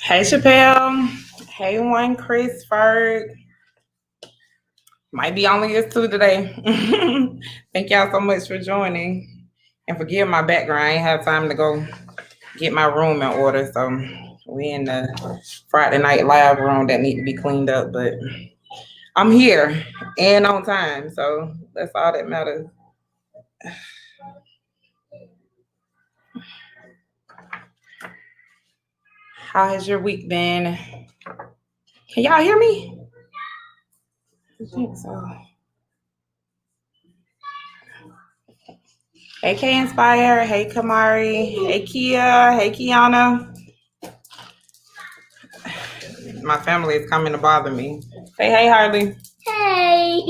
Hey Chappelle. Hey one Chris Ferg. Might be only us two today. Thank y'all so much for joining. And forgive my background. I ain't have time to go get my room in order. So we in the Friday night live room that need to be cleaned up. But I'm here and on time. So that's all that matters. How has your week been? Can y'all hear me? I think so. Hey K Inspire, hey Kamari, hey Kia, hey Kiana. My family is coming to bother me. Say hey Harley. Hey.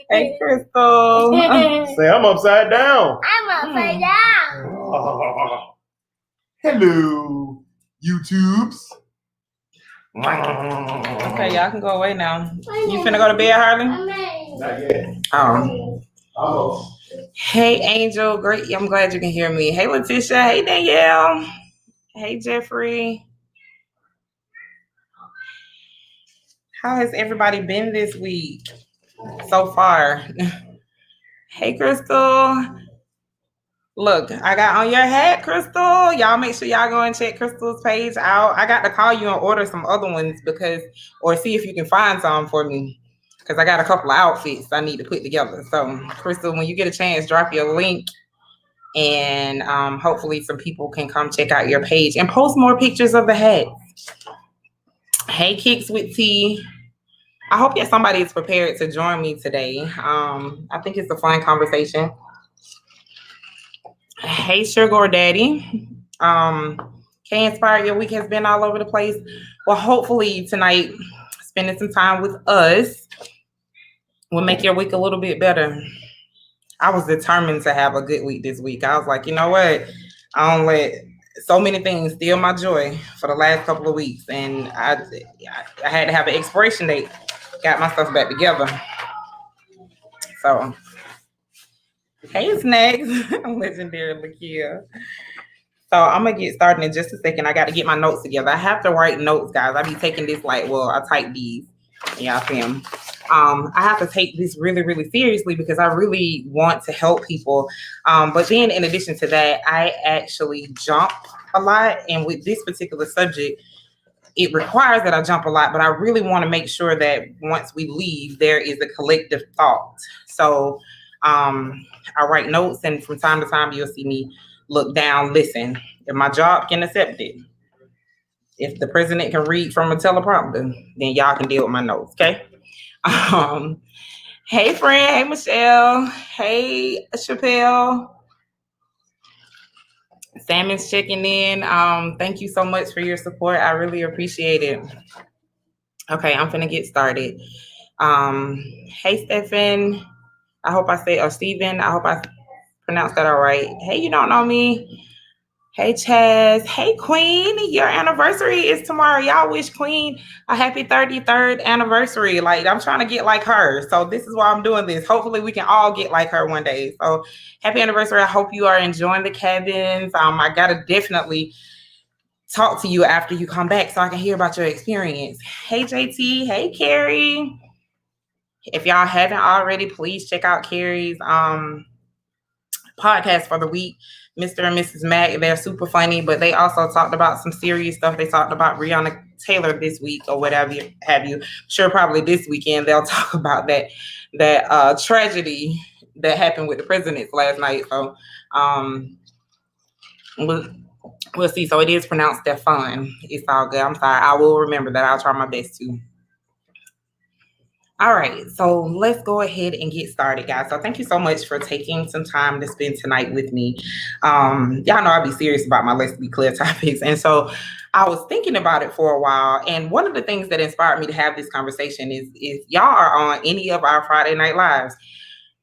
Hey Crystal. Say I'm upside down. I'm upside down. Oh. Hello, YouTubes. Okay, y'all can go away now. You finna go to bed, Harley? Not yet. Oh. Hey Angel, great. I'm glad you can hear me. Hey Letitia. Hey Danielle. Hey Jeffrey. How has everybody been this week so far? Hey Crystal. Look, I got on your hat, Crystal. Y'all make sure y'all go and check Crystal's page out. I got to call you and order some other ones or see if you can find some for me. Because I got a couple of outfits I need to put together. So, Crystal, when you get a chance, drop your link. And hopefully some people can come check out your page and post more pictures of the hats. Hey, Kicks with Tea. I hope that somebody is prepared to join me today. I think it's a fun conversation. Hey, Sugar Daddy. K Inspire, your week has been all over the place. Well, hopefully tonight, spending some time with us will make your week a little bit better. I was determined to have a good week this week. I was like, you know what? I don't let so many things steal my joy for the last couple of weeks. And I had to have an expiration date. Got my stuff back together. So, hey, Snacks. Legendary Lakia. So I'm gonna get started in just a second. I got to get my notes together. I have to write notes, guys. I be taking this I type these. Yeah, I see them. I have to take this really, really seriously because I really want to help people. But then in addition to that, I actually jump a lot. And with this particular subject, it requires that I jump a lot, but I really want to make sure that once we leave, there is a collective thought. So I write notes, and from time to time, you'll see me look down, listen. If my job can accept it, if the president can read from a teleprompter, then y'all can deal with my notes, okay? Hey, friend. Hey, Michelle. Hey, Chappelle. Salmon's checking in. Thank you so much for your support. I really appreciate it. Okay, I'm finna get started. Hey, Stephen. I hope I say, or Steven. I hope I pronounced that all right. Hey, you don't know me. Hey, Chaz. Hey, Queen. Your anniversary is tomorrow. Y'all wish Queen a happy 33rd anniversary. Like, I'm trying to get like her. So this is why I'm doing this. Hopefully we can all get like her one day. So happy anniversary. I hope you are enjoying the cabins. I got to definitely talk to you after you come back so I can hear about your experience. Hey, JT. Hey, Carrie. If y'all haven't already, please check out Carrie's podcast for the week, Mr. and Mrs. Mac. They're super funny, but they also talked about some serious stuff. They talked about Breonna Taylor this week or whatever have you. Sure, probably this weekend they'll talk about that tragedy that happened with the presidents last night. So we'll see. So it is pronounced Stefan. It's all good. I'm sorry. I will remember that. I'll try my best to. All right, so let's go ahead and get started, guys. So thank you so much for taking some time to spend tonight with me. Y'all know I'll be serious about my Let's Be Clear topics. And so I was thinking about it for a while. And one of the things that inspired me to have this conversation is if y'all are on any of our Friday Night Lives,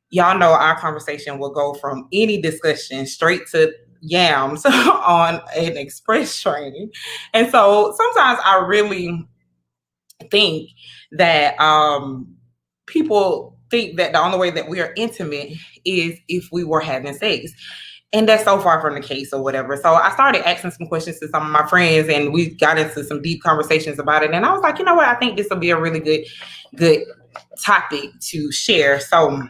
y'all know our conversation will go from any discussion straight to yams on an express train. And so sometimes I really think that people think that the only way that we are intimate is if we were having sex. And that's so far from the case or whatever. So I started asking some questions to some of my friends, and we got into some deep conversations about it. And I was like, you know what? I think this will be a really good topic to share. So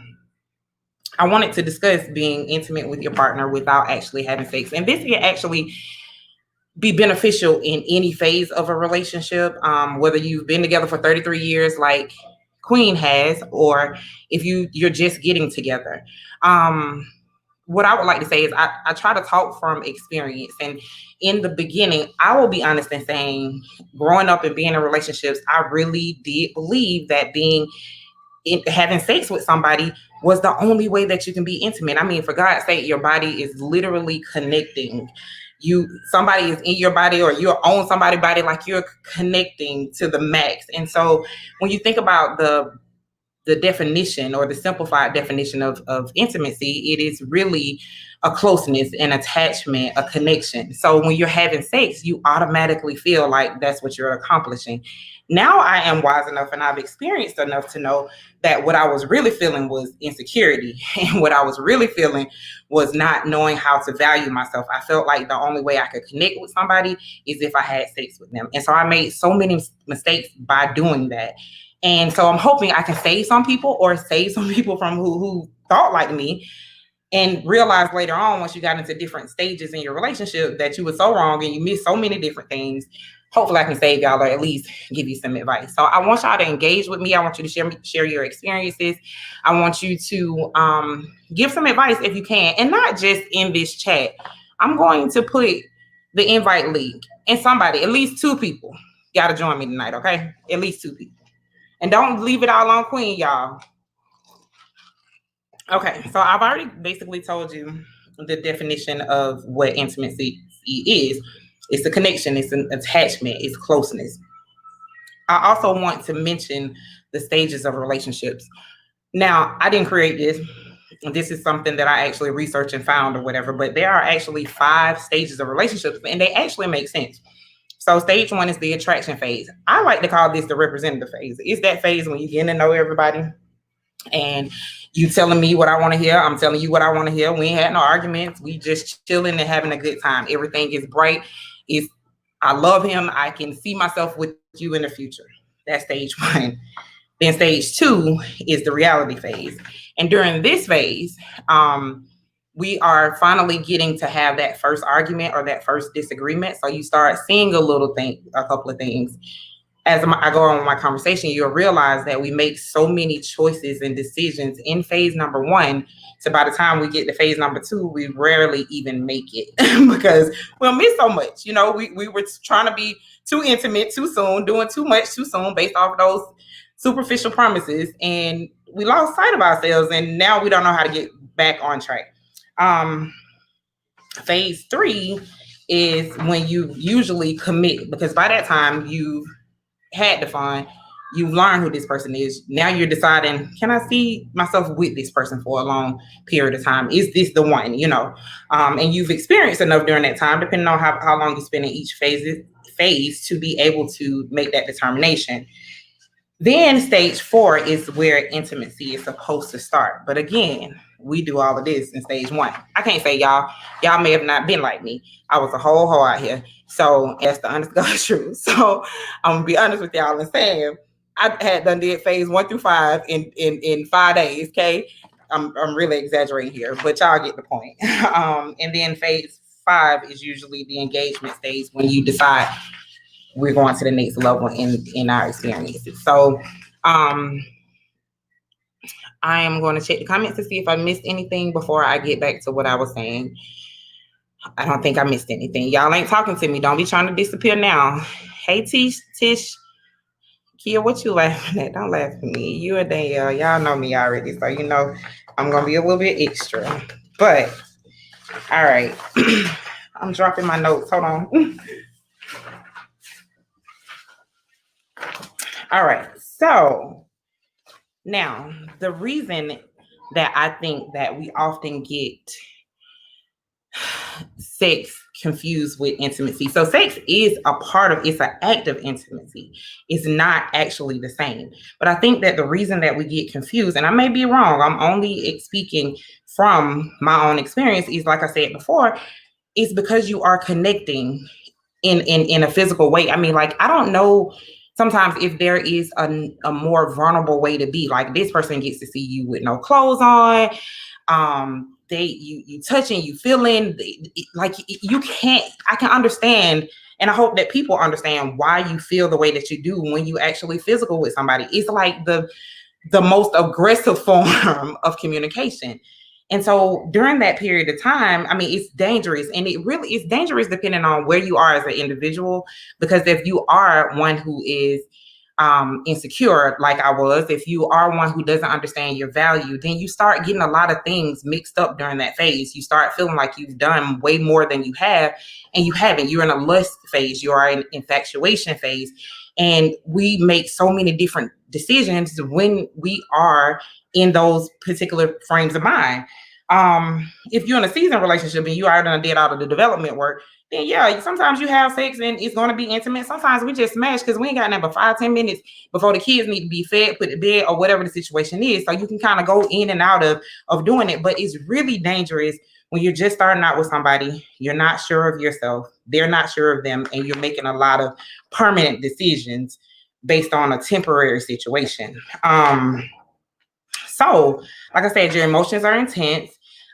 I wanted to discuss being intimate with your partner without actually having sex. And this can actually be beneficial in any phase of a relationship, whether you've been together for 33 years like Queen has, or if you're just getting together. What I would like to say is I try to talk from experience. And in the beginning, I will be honest in saying, growing up and being in relationships, I really did believe that having sex with somebody was the only way that you can be intimate. I mean, for God's sake, your body is literally connecting. Somebody is in your body, or you're on somebody's body, like you're connecting to the max. And so when you think about the definition, or the simplified definition of intimacy, it is really a closeness, an attachment, a connection. So when you're having sex, you automatically feel like that's what you're accomplishing. Now I am wise enough and I've experienced enough to know that what I was really feeling was insecurity. And what I was really feeling was not knowing how to value myself. I felt like the only way I could connect with somebody is if I had sex with them. And so I made so many mistakes by doing that. And so I'm hoping I can save some people, or save some people from who thought like me, and realize later on, once you got into different stages in your relationship, that you were so wrong and you missed so many different things. Hopefully I can save y'all, or at least give you some advice. So I want y'all to engage with me. I want you to share your experiences. I want you to give some advice if you can, and not just in this chat. I'm going to put the invite link, and somebody, at least 2 people, got to join me tonight, okay? At least 2 people. And don't leave it all on Queen, y'all. Okay, so I've already basically told you the definition of what intimacy is. It's a connection, it's an attachment, it's closeness. I also want to mention the stages of relationships. Now, I didn't create this. This is something that I actually researched and found or whatever, but there are actually 5 stages of relationships, and they actually make sense. So stage 1 is the attraction phase. I like to call this the representative phase. It's that phase when you get to know everybody, and you telling me what I want to hear. I'm telling you what I want to hear. We ain't had no arguments. We just chilling and having a good time. Everything is bright. I love him. I can see myself with you in the future. That's stage 1. Then stage 2 is the reality phase. And during this phase, we are finally getting to have that first argument or that first disagreement. So you start seeing a couple of things. As I go on with my conversation, you'll realize that we make so many choices and decisions in phase number 1. So by the time we get to phase number 2, we rarely even make it because we'll miss so much. You know, we were trying to be too intimate too soon, doing too much too soon based off of those superficial promises. And we lost sight of ourselves, and now we don't know how to get back on track. Phase 3 is when you usually commit, because by that time you've had the fun, you've learned who this person is. Now you're deciding, can I see myself with this person for a long period of time? Is this the one, you know? And you've experienced enough during that time, depending on how long you spend in each phase to be able to make that determination. Then stage 4 is where intimacy is supposed to start. But again, we do all of this in stage 1. I can't say y'all may have not been like me. I was a whole hoe out here. So that's the honest God's truth. So I'm gonna be honest with y'all and saying I had done did phase 1 through 5 in 5 days. Okay. I'm really exaggerating here, but y'all get the point. And then phase 5 is usually the engagement stage, when you decide we're going to the next level in our experiences. So I am going to check the comments to see if I missed anything before I get back to what I was saying. I don't think I missed anything. Y'all ain't talking to me. Don't be trying to disappear now. Hey, Tish, Kia, what you laughing at? Don't laugh at me. You and Danielle, y'all know me already, so you know I'm going to be a little bit extra. But, all right. I'm dropping my notes. Hold on. All right. So, now, the reason that I think that we often get sex confused with intimacy. So sex is it's an act of intimacy. It's not actually the same. But I think that the reason that we get confused, and I may be wrong, I'm only speaking from my own experience is, like I said before, it's because you are connecting in a physical way. I mean, like, I don't know sometimes if there is a more vulnerable way to be. Like, this person gets to see you with no clothes on. You touching, you feeling, like, you can't. I can understand, and I hope that people understand why you feel the way that you do when you actually physical with somebody. It's like the most aggressive form of communication. And so during that period of time, I mean, it's dangerous, and it really is dangerous depending on where you are as an individual. Because if you are one who is insecure, like I was, if you are one who doesn't understand your value, then you start getting a lot of things mixed up during that phase. You start feeling like you've done way more than you have, and you haven't. You're in a lust phase, you are in infatuation phase. And we make so many different decisions when we are in those particular frames of mind. If you're in a seasoned relationship and you already done did all of the development work, then yeah, sometimes you have sex and it's going to be intimate. Sometimes we just smash because we ain't got nothing but 5-10 minutes before the kids need to be fed, put to bed, or whatever the situation is. So you can kind of go in and out of doing it. But it's really dangerous when you're just starting out with somebody, you're not sure of yourself, they're not sure of them, and you're making a lot of permanent decisions based on a temporary situation. So, like I said, your emotions are intense,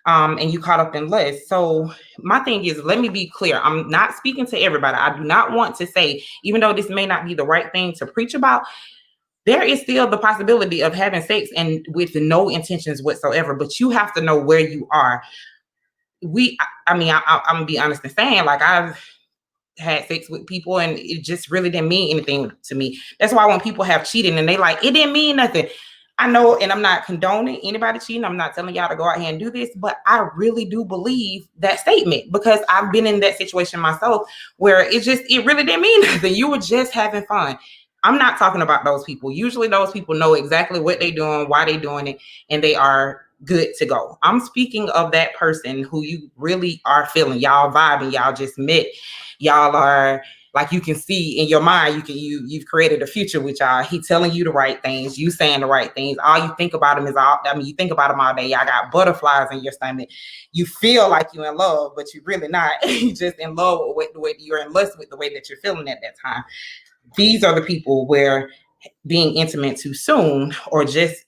and you caught up in lust. So my thing is, let me be clear. I'm not speaking to everybody. I do not want to say, even though this may not be the right thing to preach about, there is still the possibility of having sex and with no intentions whatsoever. But you have to know where you are. I'm gonna be honest in saying, like, I've had sex with people and it just really didn't mean anything to me. That's why when people have cheated and they like, it didn't mean nothing. I know, and I'm not condoning anybody cheating. I'm not telling y'all to go out here and do this, but I really do believe that statement because I've been in that situation myself where it really didn't mean nothing. You were just having fun. I'm not talking about those people. Usually those people know exactly what they're doing, why they're doing it, and they are good to go. I'm speaking of that person who you really are feeling. Y'all vibing, y'all just met. Y'all are, like, you can see in your mind, you've created a future with y'all. He telling you the right things, you saying the right things. All you think about him is you think about him all day. Y'all got butterflies in your stomach. You feel like you're in love, but you're really not. You just in love with the way you're in lust with the way that you're feeling at that time. These are the people where being intimate too soon, or just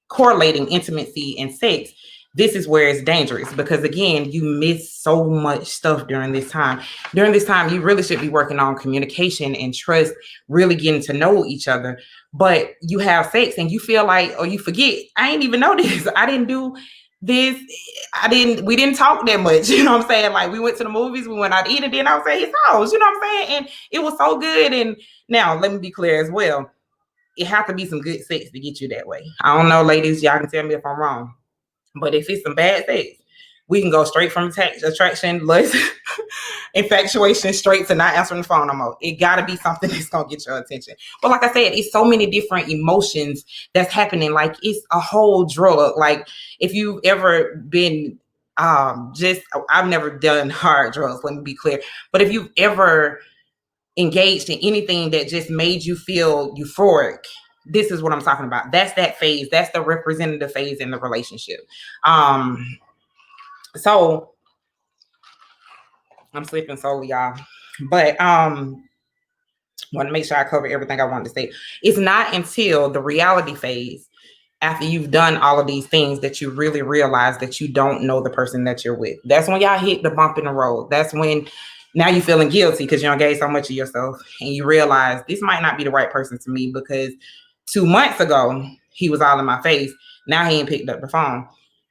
correlating intimacy and sex, this is where it's dangerous, because again, you miss so much stuff during this time. During this time, you really should be working on communication and trust, really getting to know each other. But you have sex and you feel like, or you forget, I ain't even know this. I didn't do this. We didn't talk that much. You know what I'm saying? Like, we went to the movies, we went out to eat, and then I was at his house. You know what I'm saying? And it was so good. And now, let me be clear as well. It has to be some good sex to get you that way. I don't know, ladies, y'all can tell me if I'm wrong. But if it's some bad sex, we can go straight from attraction, lust, infatuation, straight to not answering the phone no more. It got to be something that's going to get your attention. But like I said, it's so many different emotions that's happening. Like, it's a whole drug. Like, if you've ever been I've never done hard drugs, let me be clear. But if you've ever engaged in anything that just made you feel euphoric, this is what I'm talking about. That's that phase. That's the representative phase in the relationship. So I'm sleeping slowly, y'all. But want to make sure I cover everything I wanted to say. It's not until the reality phase, after you've done all of these things, that you really realize that you don't know the person that you're with. That's when y'all hit the bump in the road. That's when now you're feeling guilty because you gave so much of yourself, and you realize this might not be the right person to me, because 2 months ago, he was all in my face. Now he ain't picked up the phone.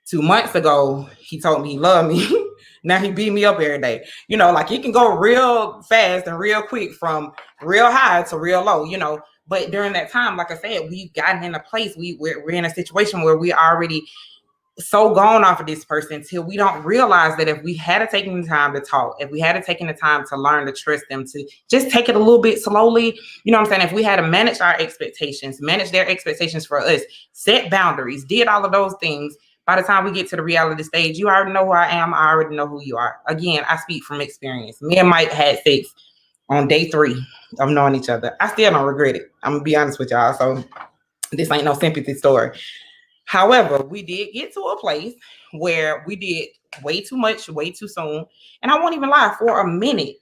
2 months ago, he told me he loved me. Now he beat me up every day. You know, like, it can go real fast and real quick from real high to real low, you know. But during that time, like I said, we've gotten in a place, we're in a situation where we already so gone off of this person till we don't realize that if we had taken the time to talk, if we had taken the time to learn to trust them, to just take it a little bit slowly, you know what I'm saying? If we had to manage our expectations, manage their expectations for us, set boundaries, did all of those things, by the time we get to the reality stage, you already know who I am. I already know who you are. Again, I speak from experience. Me and Mike had sex on day 3 of knowing each other. I still don't regret it. I'm gonna be honest with y'all. So this ain't no sympathy story. However, we did get to a place where we did way too much, way too soon. And I won't even lie, for a minute,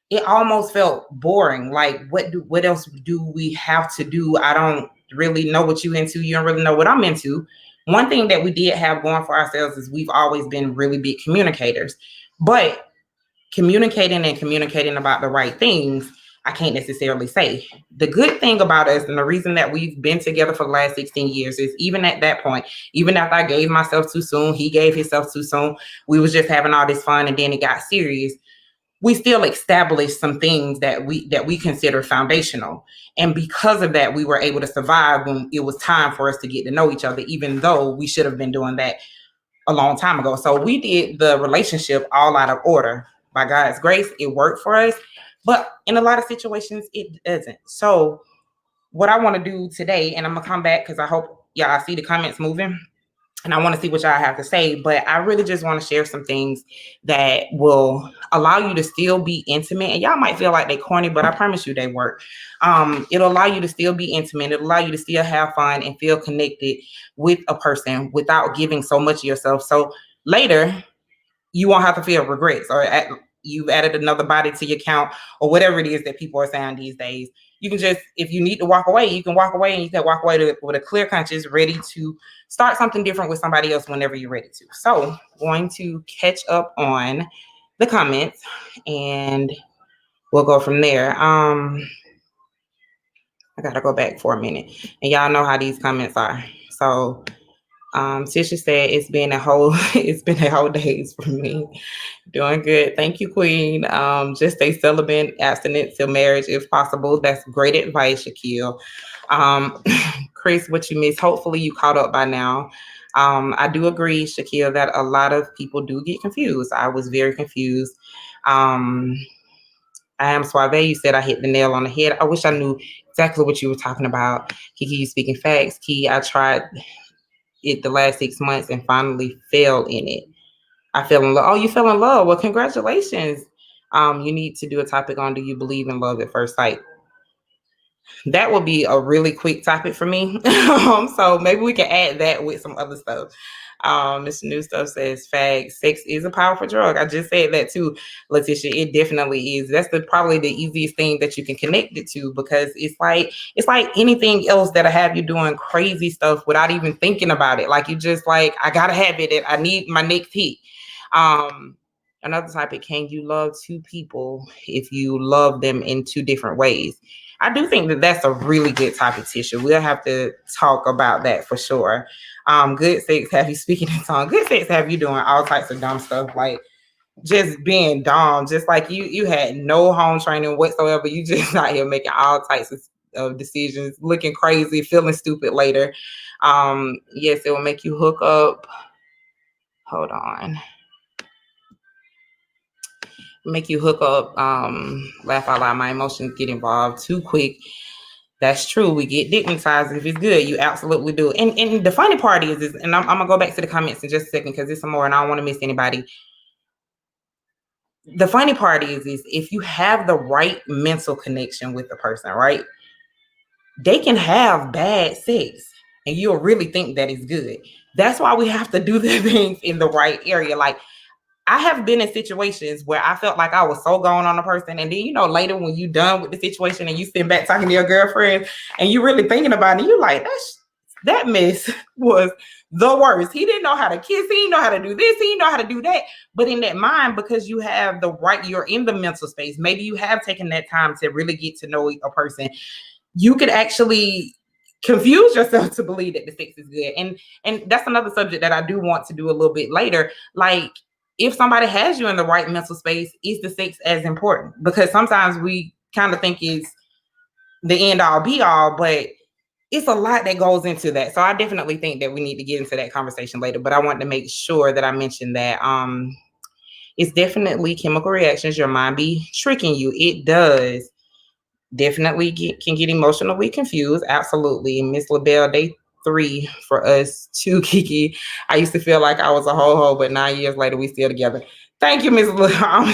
it almost felt boring. Like, what else do we have to do? I don't really know what you into. You don't really know what I'm into. One thing that we did have going for ourselves is we've always been really big communicators. But communicating about the right things, I can't necessarily say. The good thing about us and the reason that we've been together for the last 16 years is even at that point, even after I gave myself too soon, he gave himself too soon, we was just having all this fun and then it got serious. We still established some things that we consider foundational. And because of that, we were able to survive when it was time for us to get to know each other, even though we should have been doing that a long time ago. So we did the relationship all out of order. By God's grace, it worked for us. But in a lot of situations, it doesn't. So what I want to do today, and I'm going to come back because I hope y'all see the comments moving. And I want to see what y'all have to say. But I really just want to share some things that will allow you to still be intimate. And y'all might feel like they corny, but I promise you they work. It'll allow you to still be intimate. It'll allow you to still have fun and feel connected with a person without giving so much of yourself. So later, you won't have to feel regrets or you've added another body to your count or whatever it is that people are saying these days. You can just, if you need to walk away, you can walk away, and you can walk away with a clear conscience, ready to start something different with somebody else whenever you're ready to. So going to catch up on the comments and we'll go from there. I gotta go back for a minute, and y'all know how these comments are. So Tisha said it's been a whole days for me. Doing good. Thank you, Queen. Just stay celibate, abstinent till marriage if possible. That's great advice, Shaquille. Chris, what you missed, hopefully you caught up by now. I do agree, Shaquille, that a lot of people do get confused. I was very confused. I am Suave. You said I hit the nail on the head. I wish I knew exactly what you were talking about. Kiki, you speaking facts. Key, I tried it the last 6 months and finally fell in it. I fell in love. Oh, you fell in love. Well, congratulations. You need to do a topic on do you believe in love at first sight? That will be a really quick topic for me. So maybe we can add that with some other stuff. Mr. New Stuff says, "Fact, sex is a powerful drug." I just said that too, Letitia. It definitely is. That's probably the easiest thing that you can connect it to, because it's like anything else that'll have you doing crazy stuff without even thinking about it. Like you just like, I gotta have it. I need my next hit. Another topic: can you love two people if you love them in two different ways? I do think that that's a really good topic, Tisha. We'll have to talk about that for sure. Good sex have you speaking in tongues. Good sex have you doing all types of dumb stuff, like just being dumb, just like you had no home training whatsoever. You just out here making all types of decisions, looking crazy, feeling stupid later. Yes, it will make you hook up. Hold on. Make you hook up, laugh out loud, my emotions get involved too quick. That's true. We get dignitized if it's good. You absolutely do. And the funny part is and I'm gonna go back to the comments in just a second because there's some more and I don't want to miss anybody. The funny part is if you have the right mental connection with the person, right? They can have bad sex and you'll really think that it's good. That's why we have to do the things in the right area. Like, I have been in situations where I felt like I was so gone on a person. And then, later when you done with the situation and you sit back talking to your girlfriend and you really thinking about it, you're like, that mess was the worst. He didn't know how to kiss. He didn't know how to do this. He didn't know how to do that. But in that mind, because you have the right, you're in the mental space. Maybe you have taken that time to really get to know a person. You could actually confuse yourself to believe that the sex is good. And that's another subject that I do want to do a little bit later. Like, if somebody has you in the right mental space, is the sex as important? Because sometimes we kind of think it's the end all be all, but it's a lot that goes into that. So I definitely think that we need to get into that conversation later, but I want to make sure that I mention that it's definitely chemical reactions. Your mind be tricking you. It does. Definitely can get emotionally confused. Absolutely. Miss LaBelle, day 3 for us too, Kiki. I used to feel like I was a ho-ho, but 9 years later, we still together. Thank you, Miss Little. I'm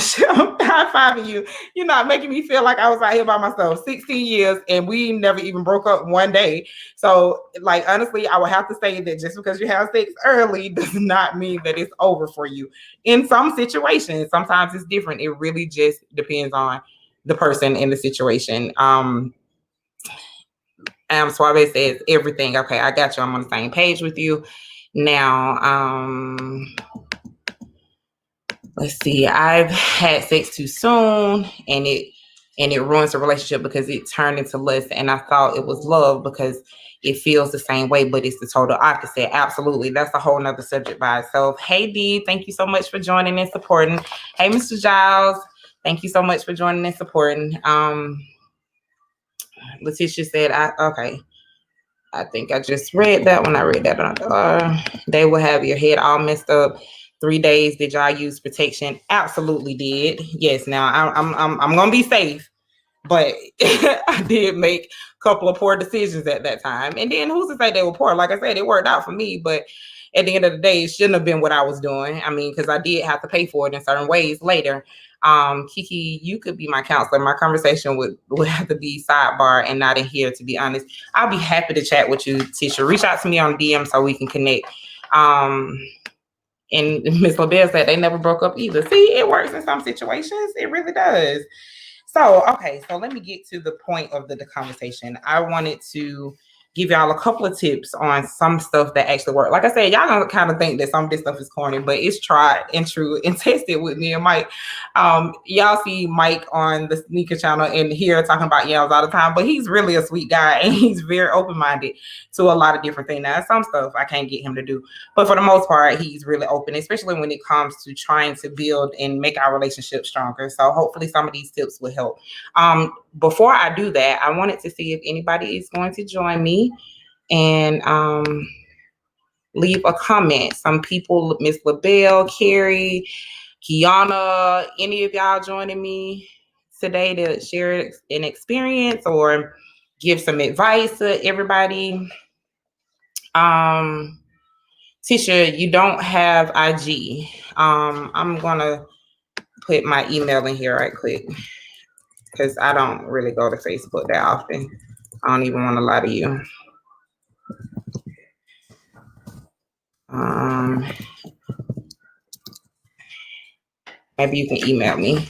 high fiving you. You're not making me feel like I was out here by myself 16 years and we never even broke up one day. So, like, honestly, I would have to say that just because you have sex early does not mean that it's over for you. In some situations, sometimes it's different. It really just depends on the person in the situation. Suave says everything. Okay, I got you. I'm on the same page with you. Now, let's see. I've had sex too soon, and it ruins the relationship because it turned into lust. And I thought it was love because it feels the same way, but it's the total opposite. Absolutely, that's a whole nother subject by itself. Hey D, thank you so much for joining and supporting. Hey Mr. Giles, thank you so much for joining and supporting. Letitia said, okay. I think I just read that when I read that. They will have your head all messed up. 3 days. Did y'all use protection? Absolutely did. Yes. Now I'm gonna be safe, but I did make a couple of poor decisions at that time. And then who's to say they were poor? Like I said, it worked out for me, but at the end of the day, it shouldn't have been what I was doing. I mean, because I did have to pay for it in certain ways later. Kiki, you could be my counselor. My conversation would have to be sidebar and not in here, to be honest. I'll be happy to chat with you, Tisha. Reach out to me on DM so we can connect. And Miss LaBelle said they never broke up either. See, it works in some situations. It really does. So, okay, so let me get to the point of the conversation. I wanted to give y'all a couple of tips on some stuff that actually work. Like I said, y'all gonna kind of think that some of this stuff is corny, but it's tried and true and tested with me and Mike. Y'all see Mike on the sneaker channel and here talking about yells all the time, but he's really a sweet guy and he's very open-minded to a lot of different things. Now, some stuff I can't get him to do, but for the most part, he's really open, especially when it comes to trying to build and make our relationship stronger. So hopefully some of these tips will help. Before I do that, I wanted to see if anybody is going to join me and leave a comment. Some people, Miss LaBelle, Carrie, Kiana, any of y'all joining me today to share an experience or give some advice to everybody. Tisha, you don't have IG. I'm gonna put my email in here right quick because I don't really go to Facebook that often. I don't even want to lie to you. Maybe you can email me.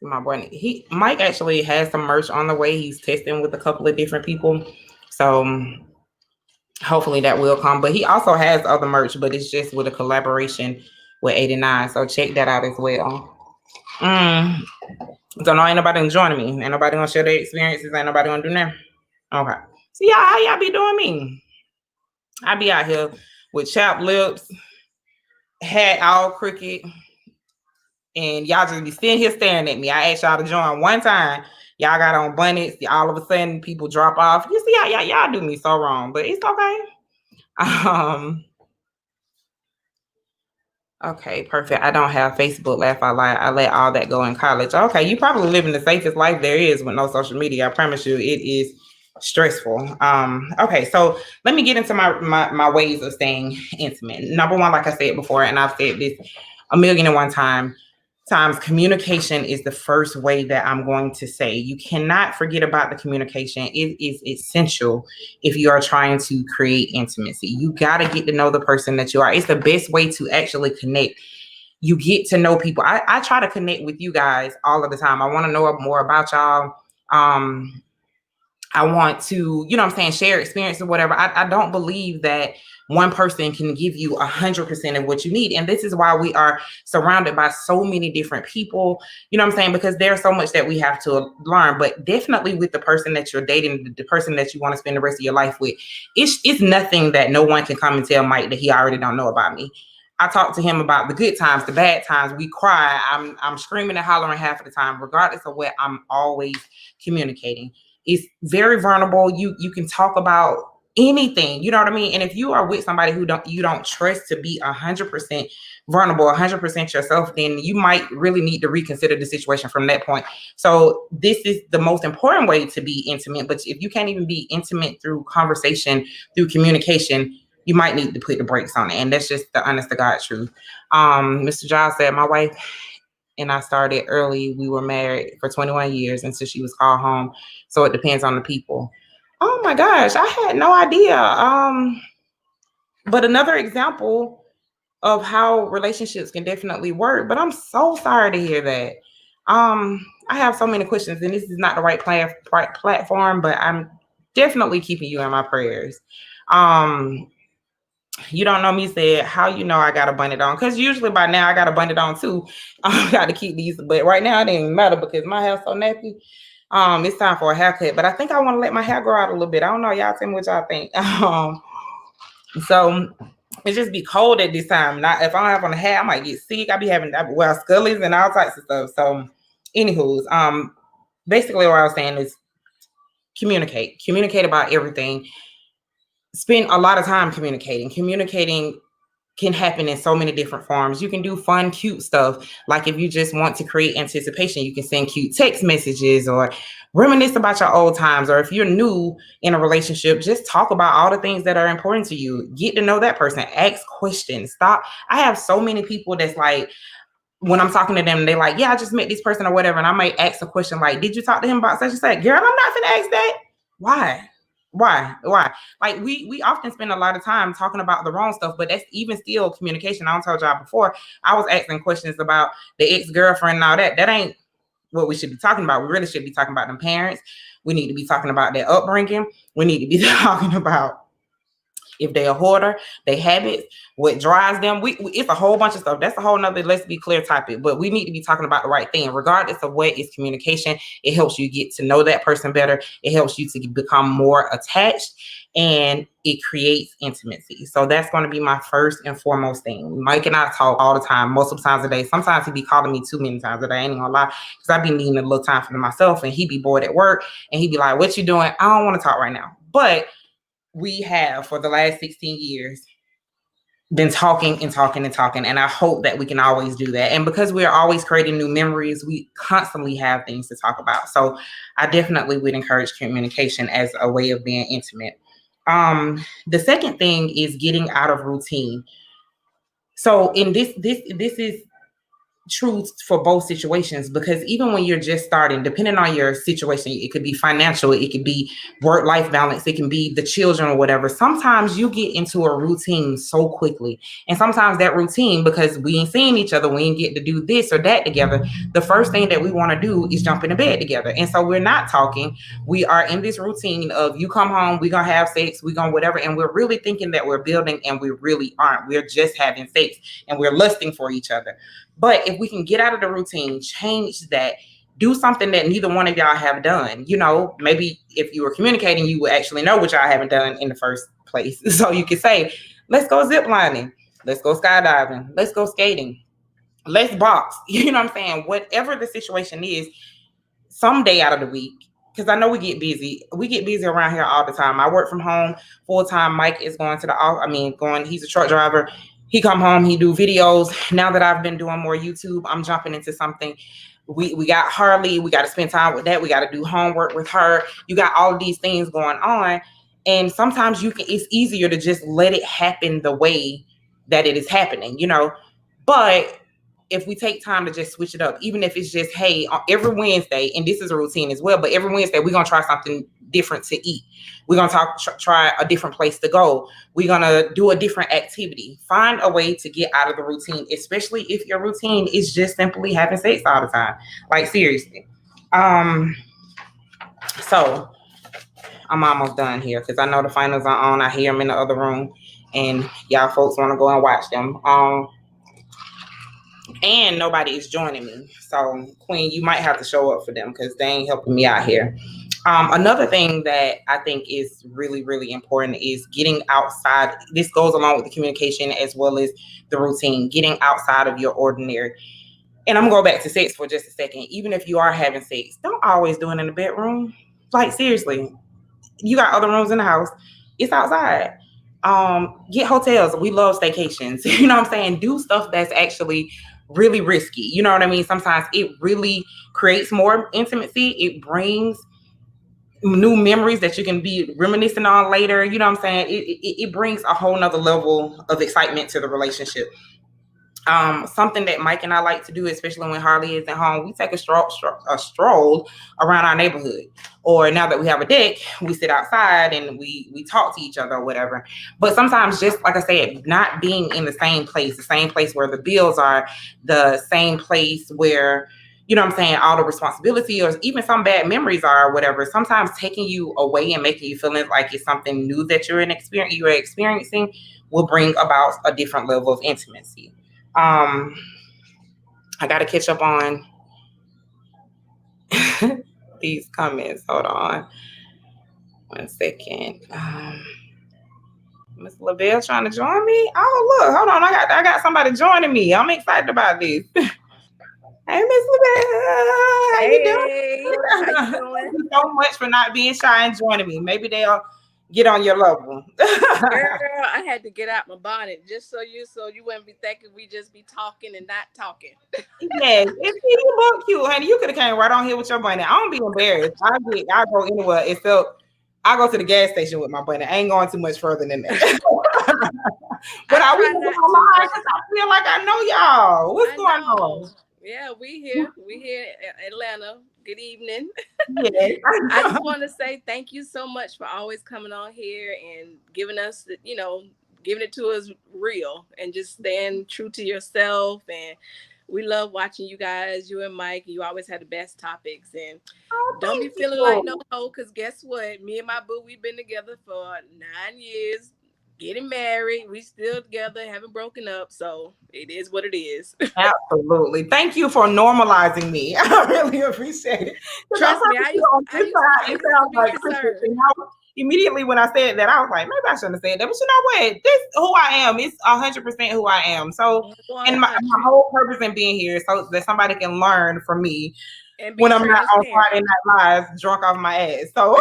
My boy, Mike actually has some merch on the way. He's testing with a couple of different people, so hopefully that will come. But he also has other merch, but it's just with a collaboration with 89. So check that out as well. So no, ain't nobody gonna join me. Ain't nobody gonna share their experiences. Ain't nobody gonna do that. Okay. So y'all, how y'all be doing me? I be out here with chapped lips, hat all crooked, and y'all just be sitting here staring at me. I asked y'all to join one time. Y'all got on bonnets. All of a sudden, people drop off. You see how y'all do me so wrong, but it's okay. Okay, perfect. I don't have Facebook. Laugh out loud. I let all that go in college. Okay, you probably living the safest life there is with no social media. I promise you, it is stressful. Okay, so let me get into my ways of staying intimate. Number one, like I said before, and I've said this 1,000,001 times, communication is the first way that I'm going to say. You cannot forget about the communication. It is essential if you are trying to create intimacy. You got to get to know the person that you are. It's the best way to actually connect. You get to know people. I try to connect with you guys all of the time. I want to know more about y'all. I want to, share experience or whatever. I don't believe that one person can give you 100% of what you need. And this is why we are surrounded by so many different people, because there's so much that we have to learn. But definitely with the person that you're dating, the person that you want to spend the rest of your life with, it's nothing that no one can come and tell Mike that he already don't know about me. I talk to him about the good times, the bad times. We cry. I'm screaming and hollering half of the time. Regardless of what, I'm always communicating. It's very vulnerable. You can talk about anything, you know what I mean? And if you are with somebody who you don't trust to be 100% vulnerable, 100% yourself, then you might really need to reconsider the situation from that point. So this is the most important way to be intimate. But if you can't even be intimate through conversation, through communication, you might need to put the brakes on it. And that's just the honest to God truth. Mr. Giles said, my wife and I started early. We were married for 21 years until she was called home. So it depends on the people. Oh my gosh, I had no idea. But another example of how relationships can definitely work. But I'm so sorry to hear that. I have so many questions, and this is not the right platform, but I'm definitely keeping you in my prayers. You don't know me said, how you know I got a bun it on? Because usually by now I got a bun it on too. I got to keep these, but right now it didn't matter because my hair's so nappy. It's time for a haircut, but I think I want to let my hair grow out a little bit. I don't know, y'all tell me what y'all think. So it just be cold at this time. Not if I don't have on a hat, I might get sick. I be having scullies and all types of stuff. So, anywho's, basically what I was saying is communicate about everything. Spend a lot of time communicating. Communicating can happen in so many different forms. You can do fun, cute stuff. Like if you just want to create anticipation, you can send cute text messages or reminisce about your old times. Or if you're new in a relationship, just talk about all the things that are important to you. Get to know that person. Ask questions. Stop. I have so many people that's like, when I'm talking to them, they're like, yeah, I just met this person or whatever. And I might ask a question like, did you talk to him about such and such? Girl, I'm not finna ask that. Why? Like we often spend a lot of time talking about the wrong stuff, but that's even still communication. I told y'all before, I was asking questions about the ex-girlfriend and all that. That ain't what we should be talking about. We really should be talking about them parents. We need to be talking about their upbringing. We need to be talking about if they're a hoarder, their habits, what drives them. It's a whole bunch of stuff. That's a whole nother, let's be clear topic, but we need to be talking about the right thing. Regardless of what is communication, it helps you get to know that person better. It helps you to become more attached and it creates intimacy. So that's going to be my first and foremost thing. Mike and I talk all the time, multiple times a day. Sometimes he be calling me too many times a day. I ain't gonna lie, because I be needing a little time for myself and he be bored at work and he be like, what you doing? I don't want to talk right now. But we have for the last 16 years been talking. And I hope that we can always do that. And because we're always creating new memories, we constantly have things to talk about. So I definitely would encourage communication as a way of being intimate. The second thing is getting out of routine. So in this is truth for both situations, because even when you're just starting, depending on your situation, it could be financial, it could be work-life balance, it can be the children or whatever. Sometimes you get into a routine so quickly, and sometimes that routine, because we ain't seeing each other, we ain't get to do this or that together, the first thing that we want to do is jump into bed together. And so we're not talking, we are in this routine of you come home, we're gonna have sex, we're gonna whatever, and we're really thinking that we're building, and we really aren't. We're just having sex and we're lusting for each other. But if we can get out of the routine, change that, do something that neither one of y'all have done. You know, maybe if you were communicating, you would actually know what y'all haven't done in the first place. So you could say, let's go zip lining, let's go skydiving, let's go skating, let's box. You know what I'm saying? Whatever the situation is, some day out of the week, because I know we get busy. We get busy around here all the time. I work from home full time. Mike is going to he's a truck driver. He come home, he do videos. Now that I've been doing more YouTube, I'm jumping into something. We got Harley, we got to spend time with that. We got to do homework with her. You got all of these things going on. And sometimes it's easier to just let it happen the way that it is happening, you know. But if we take time to just switch it up, even if it's just, hey, every Wednesday, and this is a routine as well, but every Wednesday we're going to try something different to eat. We're going to try a different place to go. We're going to do a different activity. Find a way to get out of the routine, especially if your routine is just simply having sex all the time. Like, seriously. So I'm almost done here because I know the finals are on. I hear them in the other room and y'all folks want to go and watch them. And nobody is joining me. So, Queen, you might have to show up for them because they ain't helping me out here. Another thing that I think is really, really important is getting outside. This goes along with the communication as well as the routine, getting outside of your ordinary. And I'm going to go back to sex for just a second. Even if you are having sex, don't always do it in the bedroom. Like, seriously, you got other rooms in the house. It's outside. Get hotels. We love staycations. You know what I'm saying? Do stuff that's actually really risky. You know what I mean? Sometimes it really creates more intimacy. It brings new memories that you can be reminiscing on later. You know what I'm saying? It brings a whole nother level of excitement to the relationship. Something that Mike and I like to do, especially when Harley is at home, we take a stroll around our neighborhood. Or now that we have a deck, we sit outside and we talk to each other or whatever. But sometimes, just like I said, not being in the same place where the bills are, the same place where, you know what I'm saying, all the responsibility or even some bad memories are or whatever, sometimes taking you away and making you feel like it's something new that you're experiencing will bring about a different level of intimacy. I gotta catch up on these comments. Hold on 1 second. Miss LaBelle trying to join me. Oh look, hold on. I got somebody joining me. I'm excited about this. Hey Miss LaBelle, how you doing? Hey, how you doing? Thank you so much for not being shy and joining me. Maybe they'll get on your level. Girl, I had to get out my bonnet just so you wouldn't be thinking we just be talking and not talking. Yes, you look cute, honey. You could have came right on here with your bunny. I don't be embarrassed. I go anywhere except I go to the gas station with my bunny. I ain't going too much further than that. But I was online because I feel like I know y'all. What's going on? Yeah, we here in Atlanta. Good evening. Yes. I just want to say thank you so much for always coming on here and giving us, giving it to us real and just staying true to yourself. And we love watching you guys, you and Mike. You always have the best topics. And don't be feeling like no hoe, because guess what? Me and my boo, we've been together for 9 years. Getting married, we still together, haven't broken up, so it is what it is. Absolutely. Thank you for normalizing me. I really appreciate it. Trust me, I used to be concerned. Immediately when I said that, I was like, maybe I shouldn't have said that. But you know what? This who I am. It's 100% who I am. So, and my whole purpose in being here is so that somebody can learn from me when I'm not on Friday Night Live drunk off my ass. So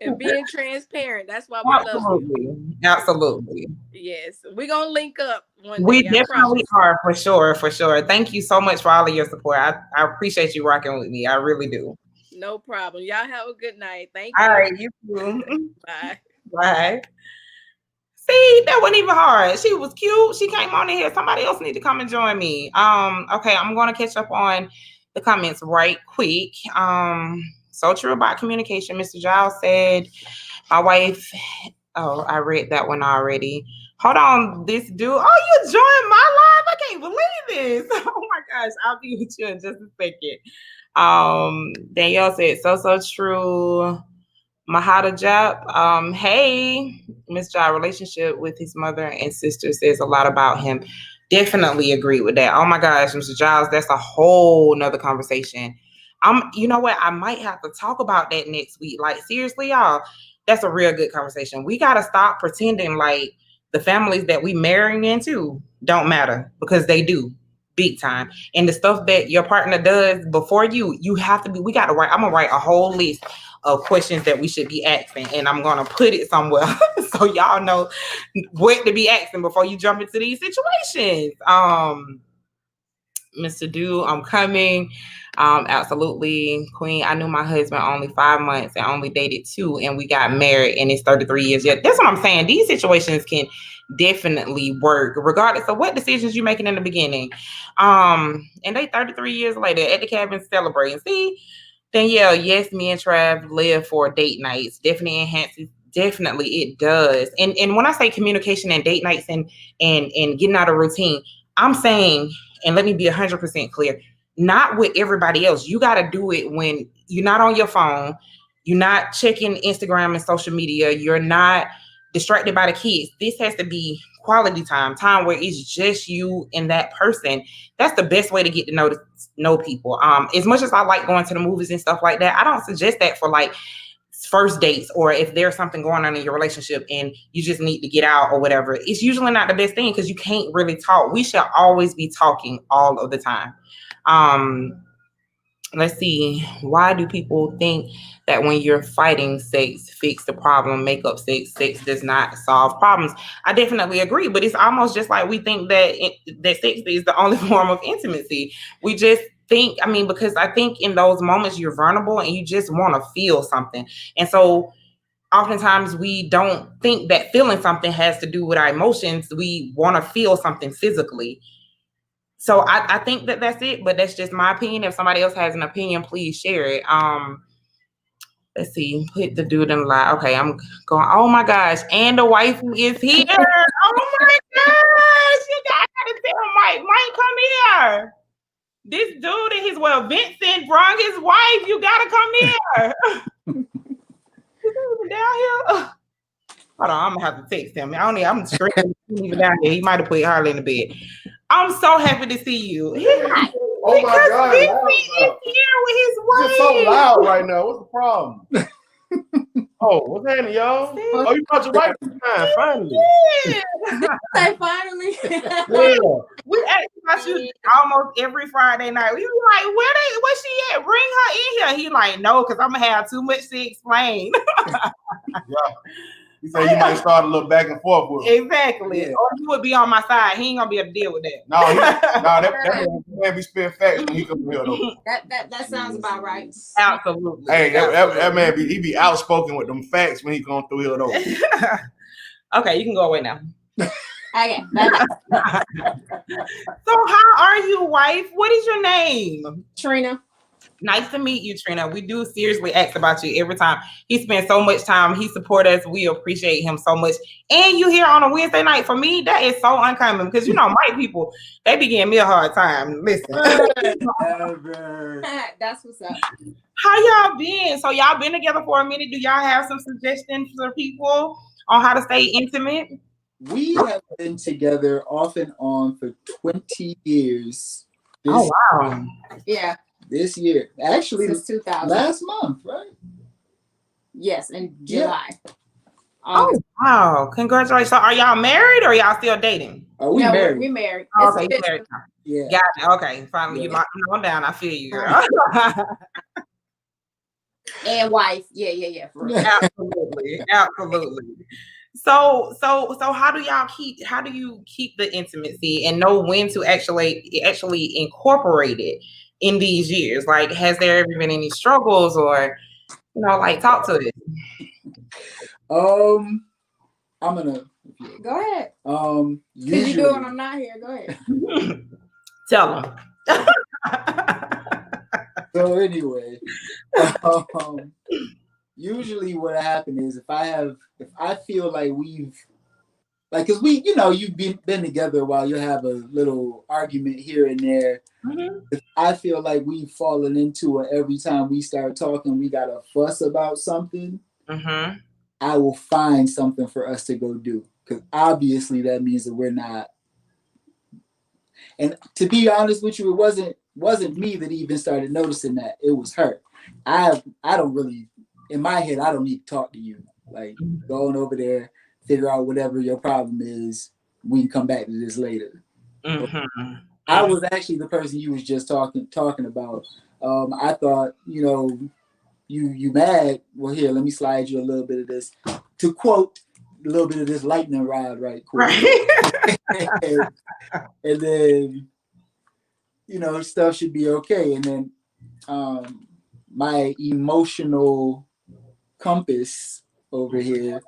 and being transparent, that's why we love you. Absolutely. Yes, we're gonna link up one day. We definitely are, for sure. Thank you so much for all of your support. I appreciate you rocking with me. I really do. No problem. Y'all have a good night. Thank you. All right, you too. Bye. Bye. See, that wasn't even hard. She was cute. She came on in here. Somebody else need to come and join me. Okay, I'm gonna catch up on the comments right quick. So true about communication. Mr. Giles said, my wife. Oh, I read that one already. Hold on, this dude. Oh, you joined my live. I can't believe this. Oh my gosh, I'll be with you in just a second. Danielle said, so true. Mahada Jap. Hey, Miss Jai, relationship with his mother and sister says a lot about him. Definitely agree with that. Oh my gosh, Mr. Giles, that's a whole nother conversation. You know what? I might have to talk about that next week. Like, seriously, y'all, that's a real good conversation. We got to stop pretending like the families that we marrying into don't matter, because they do, big time. And the stuff that your partner does before you have to be, I'm going to write a whole list of questions that we should be asking, and I'm going to put it somewhere so y'all know what to be asking before you jump into these situations. Mr. Do, I'm coming. Absolutely, Queen. I knew my husband only 5 months and only dated 2, and we got married, and it's 33 years yet. That's what I'm saying. These situations can definitely work regardless of what decisions you're making in the beginning. And they 33 years later at the cabin celebrating. See, Danielle, yes, me and Trav live for date nights. Definitely enhances. Definitely it does. And when I say communication and date nights and getting out of routine, I'm saying, and let me be 100% clear, not with everybody else. You got to do it when you're not on your phone, you're not checking Instagram and social media, you're not distracted by the kids. This has to be quality time where it's just you and that person. That's the best way to get to know people. As much as I like going to the movies and stuff like that, I don't suggest that for like first dates, or if there's something going on in your relationship and you just need to get out or whatever. It's usually not the best thing because you can't really talk. We should always be talking all of the time. Let's see. Why do people think that when you're fighting, sex fix the problem, make up sex does not solve problems? I definitely agree, but it's almost just like we think that sex is the only form of intimacy. We just think, because I think in those moments you're vulnerable and you just want to feel something. And so oftentimes we don't think that feeling something has to do with our emotions. We want to feel something physically. So I think that that's it, but that's just my opinion. If somebody else has an opinion, please share it. Let's see, put the dude in the line. Okay, I'm going, oh my gosh, and the wife is here. Oh my gosh, you gotta tell Mike, come here. This dude and Vincent brought his wife. You gotta come here. Is he even down here? Hold on, I'm gonna have to text him. I'm screaming. He's even down here. He might have put Harley in the bed. I'm so happy to see you. Oh my God! Vincent is here with his wife. You're so loud right now. What's the problem? Oh, what's happening, y'all? Oh, you brought your wife this time, finally. Yeah. Say finally. Yeah. We ask about you almost every Friday night. We be like, where she at? Bring her in here. He like, no, because I'm gonna have too much to explain. Yeah. He said you might start a little back and forth with him. Exactly. Yeah. Or he would be on my side. He ain't gonna be able to deal with that. No, that man be spitting facts when he come here though. That sounds about right. Absolutely. Hey, that man he be outspoken with them facts when he come through here though. Okay, you can go away now. Okay. Bye-bye. So how are you, wife? What is your name? Trina. Nice to meet you, Trina. We do seriously ask about you every time. He spends so much time. He supports us. We appreciate him so much. And you here on a Wednesday night. For me, that is so uncommon because, white people, they be giving me a hard time. Listen. That's what's up. How y'all been? So y'all been together for a minute. Do y'all have some suggestions for people on how to stay intimate? We have been together off and on for 20 years. Oh, wow. Yeah. This year. Actually, since 2000. Last month, right? Yes, in July. Yeah. Oh, wow. Congratulations. So are y'all married or y'all still dating? Are we married? We married. Oh, okay, you married. Yeah. Got it. Okay. Finally, you locked me on down. I feel you, girl. And wife. Yeah. For real. Absolutely. So how do you keep the intimacy and know when to actually incorporate it in these years? Like, has there ever been any struggles or, talk to it? I'm gonna go ahead. Usually, you do it when I'm not here. Go ahead. Tell them. So anyway, usually what happens is if I feel like because you've been together a while, you'll have a little argument here and there. Mm-hmm. If I feel like we've fallen into it every time we start talking, we got to fuss about something. Mm-hmm. I will find something for us to go do because obviously that means that we're not. And to be honest with you, it wasn't me that even started noticing that. It was her. I don't really, in my head, I don't need to talk to you. Like, going over there, figure out whatever your problem is. We can come back to this later. Mm-hmm. I was actually the person you was just talking about. I thought, you mad. Well, here, let me slide you a little bit of this. To quote, a little bit of this lightning rod right quick. Right. and then, stuff should be okay. And then my emotional compass over here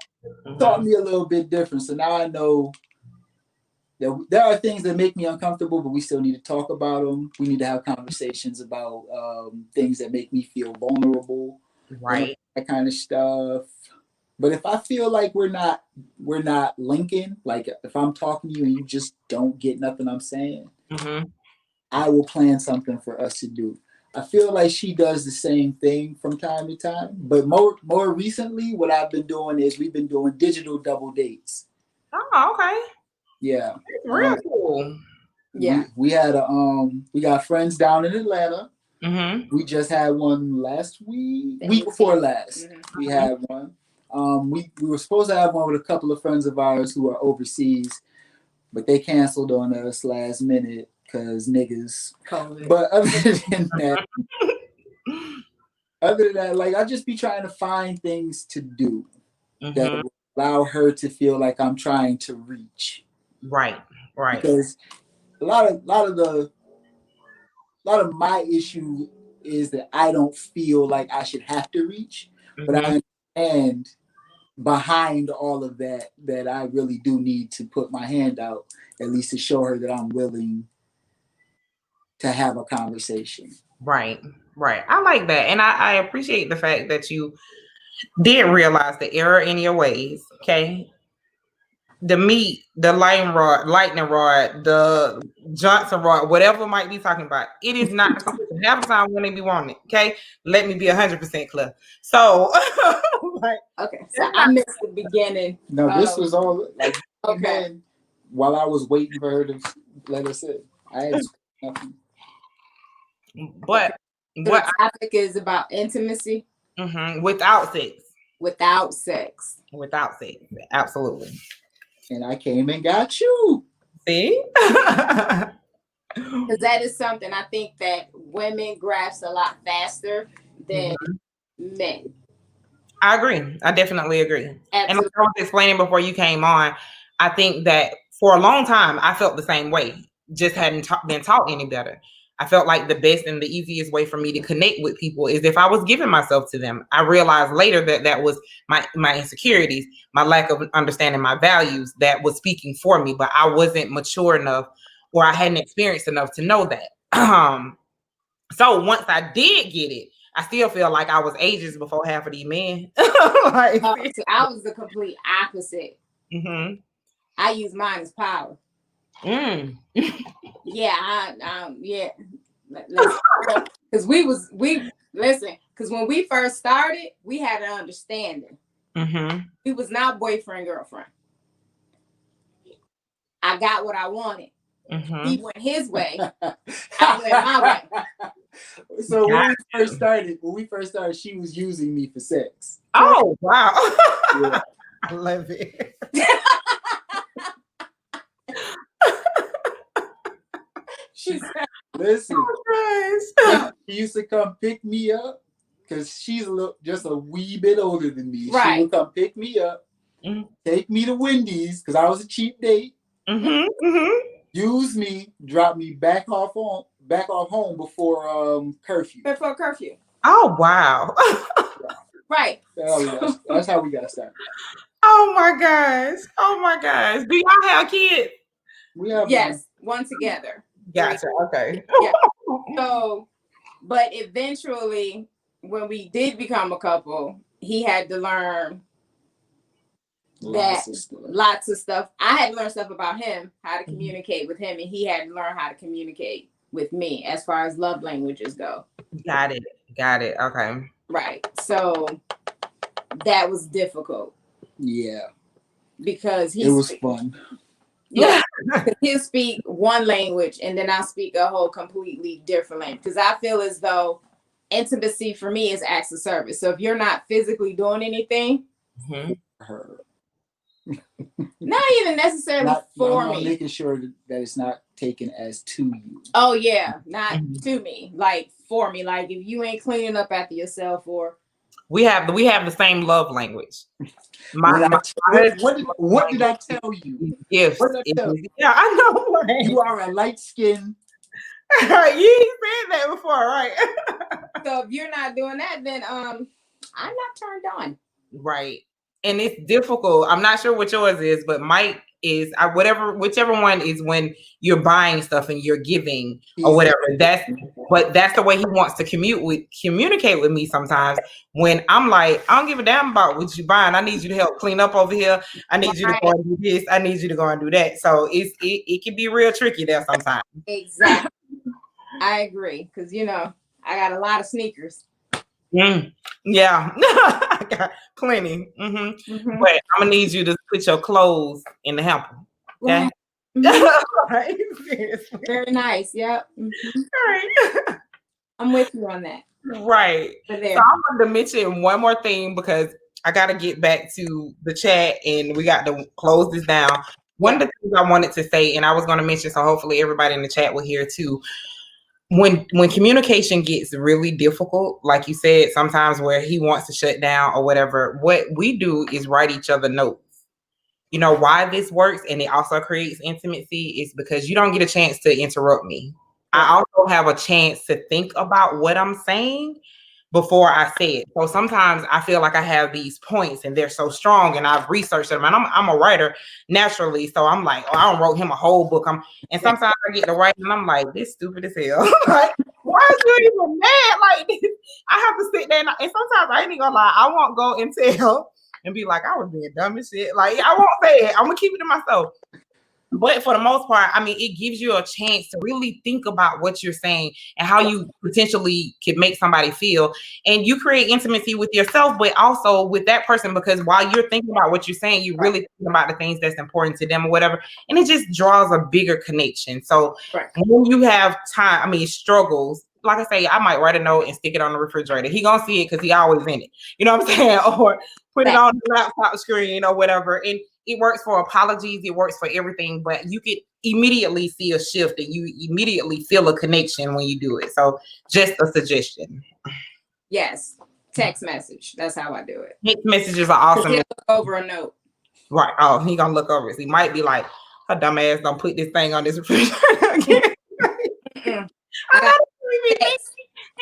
taught me a little bit different. So now I know that there are things that make me uncomfortable, but we still need to talk about them. We need to have conversations about things that make me feel vulnerable, right? That kind of stuff. But if I feel like we're not linking, like if I'm talking to you and you just don't get nothing I'm saying, mm-hmm. I will plan something for us to do. I feel like she does the same thing from time to time, but more recently, what I've been doing is we've been doing digital double dates. Oh, okay. Yeah, it's real cool. Yeah, we had we got friends down in Atlanta. Mm-hmm. We just had one last week before last. Mm-hmm. We had one. We were supposed to have one with a couple of friends of ours who are overseas, but they canceled on us last minute because niggas. COVID. But other than that, like I just be trying to find things to do that will allow her to feel like I'm trying to reach. Right. Because a lot of lot of my issue is that I don't feel like I should have to reach, but I understand behind all of that I really do need to put my hand out, at least to show her that I'm willing to have a conversation. Right. I like that. And I appreciate the fact that you did realize the error in your ways. Okay. The meat, the lightning rod, the Johnson rod, whatever might be talking about, it is not the solution. Half the time when they be wanting it. Okay. Let me be 100% clear. So, like, Okay. So I missed the beginning. No, this was all like Okay. while I was waiting for her to let us in. I had nothing. but So what the topic is about intimacy without sex. without sex. Without sex. Absolutely. And I came and got you. See? Because that is something I think that women grasp a lot faster than men. I agree. I definitely agree. Absolutely. And like I was explaining before you came on, I think that for a long time, I felt the same way. Just hadn't been taught any better. I felt like the best and the easiest way for me to connect with people is if I was giving myself to them. I realized later that that was my insecurities, my lack of understanding my values that was speaking for me, but I wasn't mature enough or I hadn't experienced enough to know that. So once I did get it, I still feel like I was ages before half of these men. Like, So I was the complete opposite. I use mine as power. Yeah, yeah. Because because when we first started, we had an understanding. We was not boyfriend, girlfriend. I got what I wanted. He went his way. I went my way. So when we first started, she was using me for sex. Oh, wow. Yeah. I love it. She said, listen, Oh, she used to come pick me up because she's just a wee bit older than me. Right. She would come pick me up, take me to Wendy's because I was a cheap date, use me, drop me back off home before curfew. Before curfew. Oh, wow. Right. That's how we got started. Oh my gosh. Do y'all have kids? We have Yes, one together. Gotcha. Okay. Yeah. So, but eventually, when we did become a couple, he had to learn lots of stuff. I had to learn stuff about him, how to communicate with him, and he had to learn how to communicate with me as far as love languages go. Got it. Okay. Right. So that was difficult. Yeah. Because it was fun. Yeah. He'll speak one language and then I speak a whole completely different language. Because I feel as though intimacy for me is acts of service. So if you're not physically doing anything, not even necessarily for me. Making sure that it's not taken as to you. Oh yeah, not to me, like for me. Like if you ain't cleaning up after yourself, or we have the same love language. What did I tell you? Yes. Yeah, I know. Right? You are a light skin. You ain't said that before, right? So if you're not doing that, then I'm not turned on. Right. And it's difficult. I'm not sure what yours is, but Mike is whichever one is when you're buying stuff and you're giving or whatever. That's the way he wants to communicate with me sometimes. When I'm like, I don't give a damn about what you buying. I need you to help clean up over here. I need you to go and do this. I need you to go and do that. So it can be real tricky there sometimes. Exactly. I agree. Because I got a lot of sneakers. Yeah, I got plenty. But I'm gonna need you to put your clothes in the hamper. Okay. Right. Very nice. Yep. Right. I'm with you on that. Right. So I wanted to mention one more thing because I got to get back to the chat and we got to close this down. One of the things I wanted to say, and I was going to mention, so hopefully everybody in the chat will hear too. When communication gets really difficult, like you said, sometimes where he wants to shut down or whatever, what we do is write each other notes. You know why this works and it also creates intimacy is because you don't get a chance to interrupt me. I also have a chance to think about what I'm saying before I say it. So sometimes I feel like I have these points and they're so strong and I've researched them, and I'm a writer naturally. So I'm like, oh, I don't wrote him a whole book. And sometimes I get to write and I'm like, this stupid as hell. Like, why is you even mad like this? I have to sit there and sometimes I ain't even gonna lie, I won't go and tell and be like, I was being dumb as shit. Like, I won't say it. I'm gonna keep it to myself. But for the most part, I mean, it gives you a chance to really think about what you're saying and how you potentially could make somebody feel. And you create intimacy with yourself, but also with that person, because while you're thinking about what you're saying, you really think about the things that's important to them or whatever. And it just draws a bigger connection. So when you have time, I mean, struggles, like I say, I might write a note and stick it on the refrigerator. He gonna see it because he always in it. You know what I'm saying? Or put it on the laptop screen or whatever. And it works for apologies. It works for everything. But you could immediately see a shift and you immediately feel a connection when you do it. So just a suggestion. Yes. Text message. That's how I do it. Text messages are awesome. Look over a note. Right. Oh, he gonna look over it. So he might be like, her dumb ass don't put this thing on this refrigerator again. He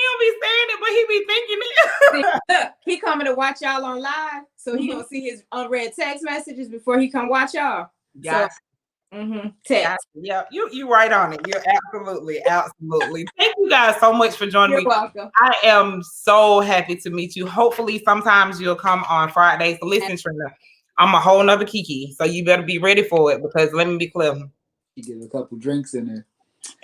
don't be saying it, but he be thinking it. Look, he coming to watch y'all on live, so he gonna see his unread text messages before he come watch y'all. Yes. So, text. Yeah, you right on it. You're absolutely. Thank you guys so much for joining me. You're welcome. I am so happy to meet you. Hopefully, sometimes you'll come on Fridays. So listen, Trina, I'm a whole nother Kiki, so you better be ready for it because let me be clear. You get a couple drinks in there.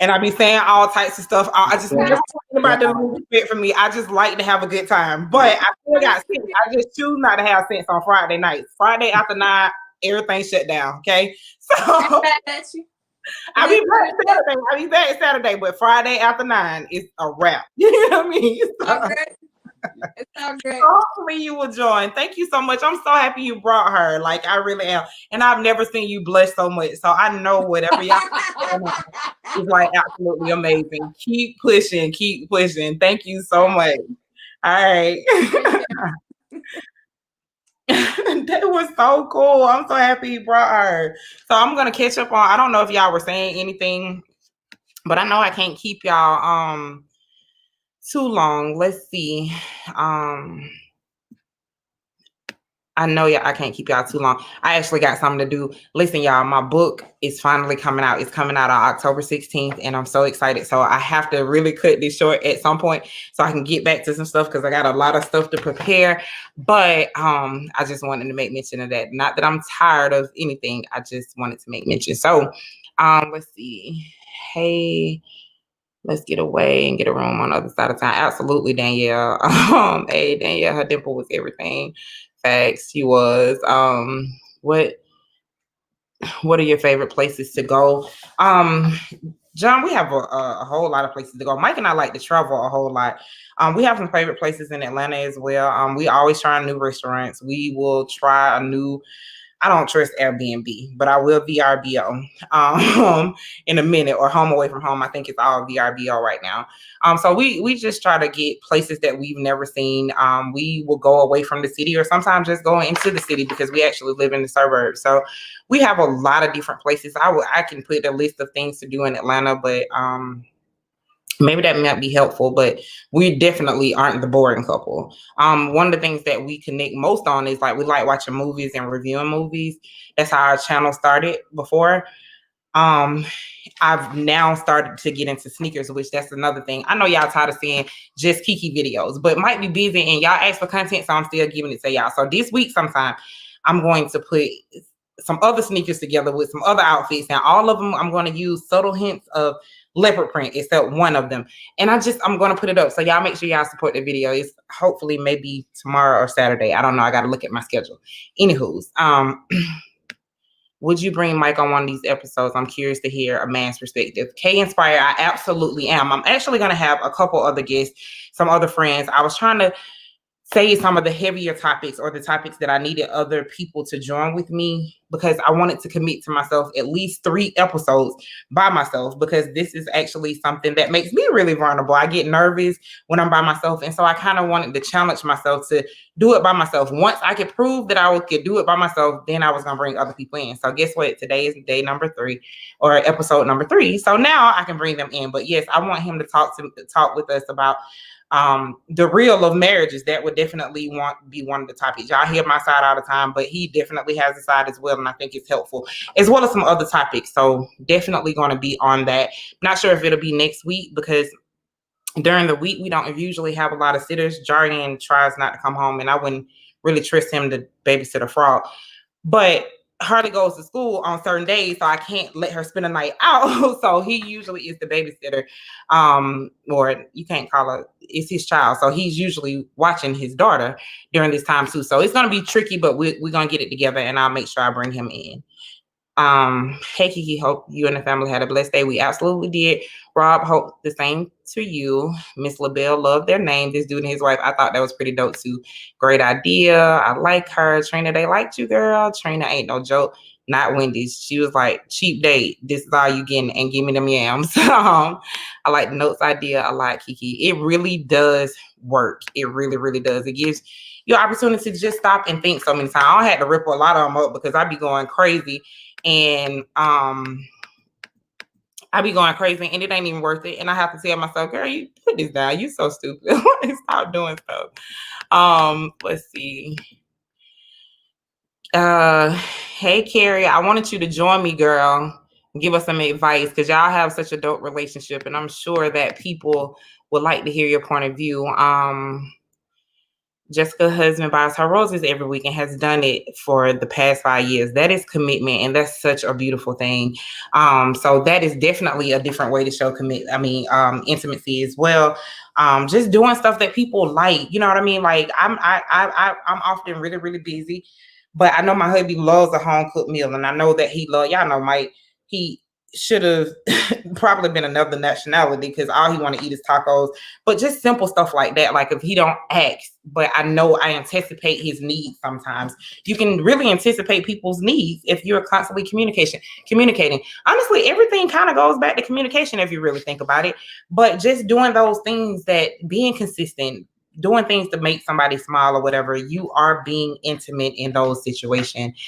And I be saying all types of stuff. I just never talking about the fit for me. I just like to have a good time. But I still got sense. I just choose not to have sense on Friday nights. Friday after 9, everything shut down. Okay. So I be back Saturday, but Friday after 9 is a wrap. You know what I mean? It's all good. Hopefully you will join. Thank you so much. I'm so happy you brought her. Like I really am. And I've never seen you blush so much. So I know whatever y'all is like absolutely amazing. Keep pushing. Thank you so much. All right. That was so cool. I'm so happy you brought her. So I'm gonna catch up on. I don't know if y'all were saying anything, but I know I can't keep y'all too long. Let's see. I know I can't keep y'all too long. I actually got something to do. Listen, y'all, my book is finally coming out. It's coming out on October 16th, and I'm so excited. So I have to really cut this short at some point so I can get back to some stuff because I got a lot of stuff to prepare. But I just wanted to make mention of that. Not that I'm tired of anything. I just wanted to make mention. So let's see. Hey, let's get away and get a room on the other side of town. Absolutely, Danielle. Hey, Danielle, her dimple was everything. Facts, she was. What are your favorite places to go? John, we have a whole lot of places to go. Mike and I like to travel a whole lot. We have some favorite places in Atlanta as well. We always try new restaurants. We will try a new, I don't trust Airbnb, but I will VRBO in a minute, or home away from home. I think it's all VRBO right now. So we just try to get places that we've never seen. We will go away from the city or sometimes just go into the city because we actually live in the suburbs. So we have a lot of different places. I can put a list of things to do in Atlanta, but maybe that might be helpful, but we definitely aren't the boring couple. One of the things that we connect most on is like we like watching movies and reviewing movies. That's how our channel started before. I've now started to get into sneakers, which that's another thing. I know y'all tired of seeing just Kiki videos, but might be busy and y'all ask for content, so I'm still giving it to y'all. So this week sometime I'm going to put some other sneakers together with some other outfits, and all of them I'm going to use subtle hints of leopard print except one of them, and I'm going to put it up, so y'all make sure y'all support the video. It's hopefully maybe tomorrow or Saturday. I don't know, I got to look at my schedule. Anywho's, would you bring Mike on one of these episodes? I'm curious to hear a man's perspective. K-Inspire, I absolutely am. I'm actually going to have a couple other guests, some other friends. I was trying to say some of the heavier topics or the topics that I needed other people to join with me, because I wanted to commit to myself at least 3 episodes by myself, because this is actually something that makes me really vulnerable. I get nervous when I'm by myself. And so I kind of wanted to challenge myself to do it by myself. Once I could prove that I could do it by myself, then I was going to bring other people in. So guess what? Today is day number 3 or episode number 3. So now I can bring them in. But yes, I want him to talk with us about the real of marriages. That would definitely be one of the topics. Y'all hear my side all the time, but he definitely has a side as well, and I think it's helpful, as well as some other topics. So definitely going to be on that. Not sure if it'll be next week, because during the week we don't usually have a lot of sitters. Jardian tries not to come home, and I wouldn't really trust him to babysit a frog. But Harley goes to school on certain days, so I can't let her spend a night out. So he usually is the babysitter, or you can't call her, it's his child. So he's usually watching his daughter during this time too. So it's going to be tricky, but we're going to get it together, and I'll make sure I bring him in. Hey Kiki, hope you and the family had a blessed day. We absolutely did. Rob, hope the same to you. Miss LaBelle, love their name. This dude and his wife, I thought that was pretty dope too. Great idea. I like her. Trina, they liked you, girl. Trina ain't no joke. Not Wendy's. She was like, cheap date. This is all you getting, and give me them yams. I like the notes idea. I like Kiki. It really does work. It really, really does. It gives you opportunity to just stop and think so many times. I had to rip a lot of them up because I'd be going crazy. And I be going crazy, and it ain't even worth it. And I have to tell myself, girl, you put this down. You so stupid. Stop doing stuff. Let's see. Hey Carrie, I wanted you to join me, girl. Give us some advice, because y'all have such a dope relationship, and I'm sure that people would like to hear your point of view. Jessica's husband buys her roses every week and has done it for the past 5 years. That is commitment, and that's such a beautiful thing. So that is definitely a different way to show intimacy as well. Just doing stuff that people like, you know what I mean? Like I'm often really, really busy, but I know my hubby loves a home cooked meal, and I know that y'all know Mike, he should have probably been another nationality, because all he want to eat is tacos. But just simple stuff like that, like if he don't ask, but I know I anticipate his needs. Sometimes you can really anticipate people's needs if you're constantly communicating. Honestly, everything kind of goes back to communication if you really think about it. But just doing those things, that being consistent, doing things to make somebody smile or whatever, you are being intimate in those situations.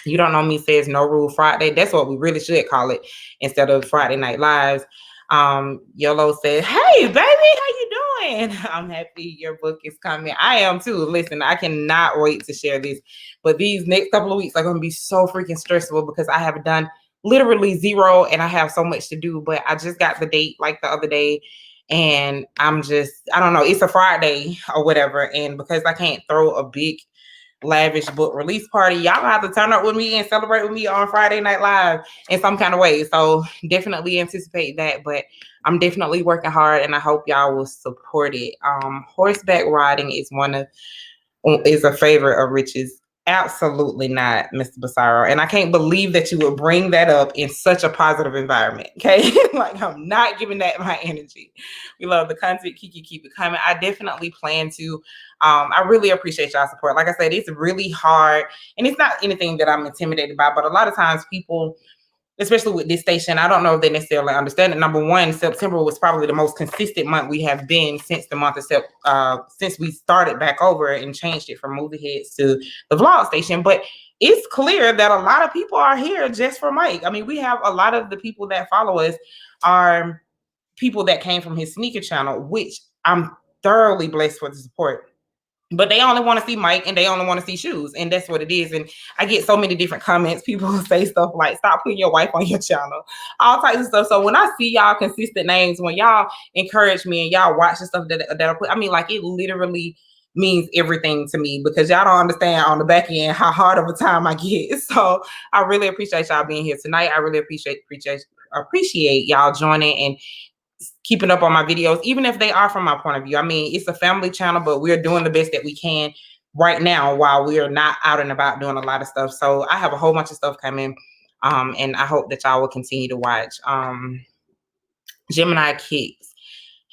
You don't know me says No Rule Friday. That's what we really should call it instead of Friday Night Lives. Yolo said, hey, baby, how you doing? I'm happy your book is coming. I am too. Listen, I cannot wait to share this. But these next couple of weeks are going to be so freaking stressful, because I have done literally zero, and I have so much to do. But I just got the date like the other day, and I don't know, it's a Friday or whatever. And because I can't throw a big lavish book release party, y'all gonna have to turn up with me and celebrate with me on Friday Night Live in some kind of way. So definitely anticipate that, but I'm definitely working hard, and I hope y'all will support it. Horseback riding is a favorite of Rich's. Absolutely not, Mr. Basaro. And I can't believe that you would bring that up in such a positive environment. Okay. Like, I'm not giving that my energy. We love the content. Kiki, keep it coming. I definitely plan to. I really appreciate y'all support. Like I said, it's really hard, and it's not anything that I'm intimidated by, but a lot of times people, especially with this station, I don't know if they necessarily understand it. Number one, September was probably the most consistent month we have been since the month of since we started back over and changed it from Movie Heads to the vlog station. But it's clear that a lot of people are here just for Mike. I mean, we have a lot of the people that follow us are people that came from his sneaker channel, which I'm thoroughly blessed for the support. But they only want to see Mike, and they only want to see shoes, and that's what it is. And I get so many different comments. People say stuff like, stop putting your wife on your channel, all types of stuff. So when I see y'all consistent names, when y'all encourage me and y'all watch the stuff that I put, I mean, like, it literally means everything to me, because y'all don't understand on the back end how hard of a time I get. So I really appreciate y'all being here tonight. I really appreciate y'all joining and keeping up on my videos, even if they are from my point of view. I mean, it's a family channel, but we're doing the best that we can right now while we are not out and about doing a lot of stuff. So I have a whole bunch of stuff coming, and I hope that y'all will continue to watch. Gemini Kicks.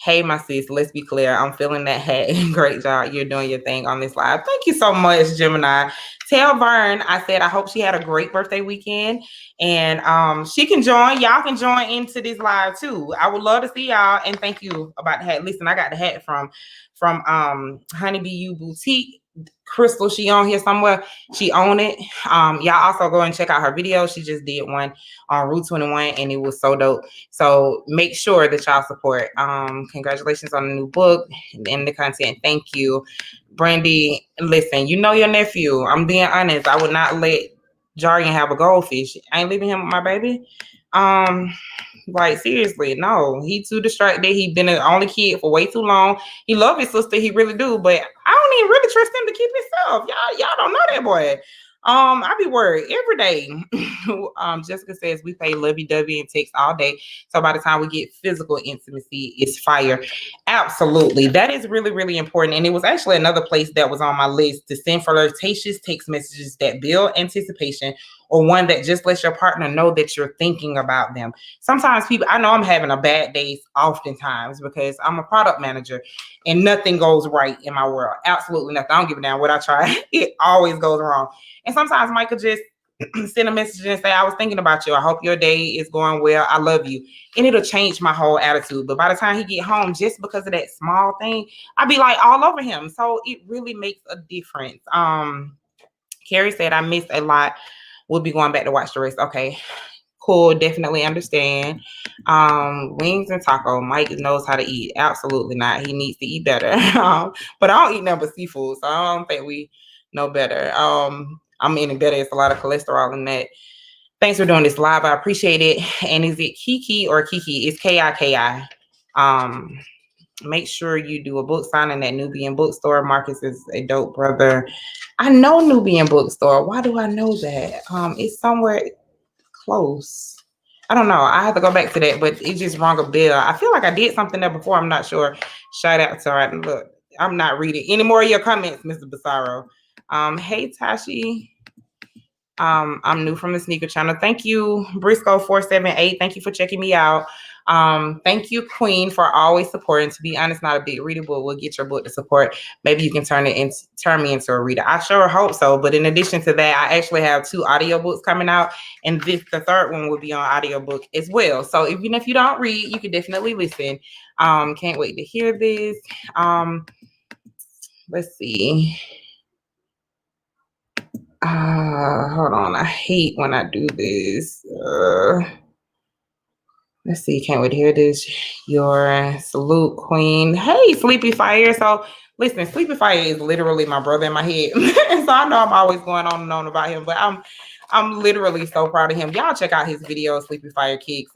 Hey, my sis, let's be clear. I'm feeling that hat. Great job. You're doing your thing on this live. Thank you so much, Gemini. Tell Vern I said I hope she had a great birthday weekend. And she can join. Y'all can join into this live too. I would love to see y'all. And thank you about the hat. Listen, I got the hat from Honeybee U Boutique. Crystal, she on here somewhere. She own it. Y'all also go and check out her video. She just did one on Route 21 and it was so dope. So make sure that y'all support. Congratulations on the new book and the content. Thank you. Brandy, listen, you know your nephew. I'm being honest. I would not let Jarian have a goldfish. I ain't leaving him with my baby. Like seriously, no, he too distracted. He been an only kid for way too long. He love his sister, he really do, but I don't even really trust him to keep himself. Y'all don't know that boy. I be worried every day. Jessica says we play lovey-dovey and text all day. So by the time we get physical intimacy, it's fire. Absolutely. That is really, really important. And it was actually another place that was on my list to send flirtatious text messages that build anticipation, or one that just lets your partner know that you're thinking about them. Sometimes people, I know I'm having a bad day oftentimes because I'm a product manager and nothing goes right in my world. Absolutely nothing. I don't give a damn what I try. It always goes wrong. And sometimes Michael just send a message and say, I was thinking about you. I hope your day is going well. I love you. And it'll change my whole attitude. But by the time he get home, just because of that small thing, I'll be like all over him. So it really makes a difference. Carrie said, I missed a lot. We'll be going back to watch the rest. Okay, cool. Definitely understand. Wings and taco. Mike knows how to eat. Absolutely not. He needs to eat better. But I don't eat nothing but seafood, so I don't think we know better. I'm eating better. It's a lot of cholesterol in that. Thanks for doing this live. I appreciate it. And is it Kiki or Kiki? It's Kiki. Make sure you do a book signing at Nubian Bookstore. Marcus is a dope brother. I know Nubian Bookstore. Why do I know that? It's somewhere close. I don't know. I have to go back to that, but it just rung a bell. I feel like I did something there before. I'm not sure. Shout out to her. Look, I'm not reading any more of your comments, Mr. Basaro. Hey, Tashi. I'm new from the sneaker channel. Thank you, Briscoe478. Thank you for checking me out. Thank you, Queen, for always supporting. To be honest, not a big reader, but we'll get your book to support. Maybe you can turn me into a reader. I sure hope so. But in addition to that, I actually have 2 audiobooks coming out, and the third one will be on audiobook as well. So even if you don't read, you can definitely listen. Can't wait to hear this. Let's see. Hold on. I hate when I do this. Let's see. Can't wait to hear this. Your salute, Queen. Hey, Sleepy Fire. So listen, Sleepy Fire is literally my brother in my head. So I know I'm always going on and on about him, but I'm literally so proud of him. Y'all check out his video, Sleepy Fire Kicks.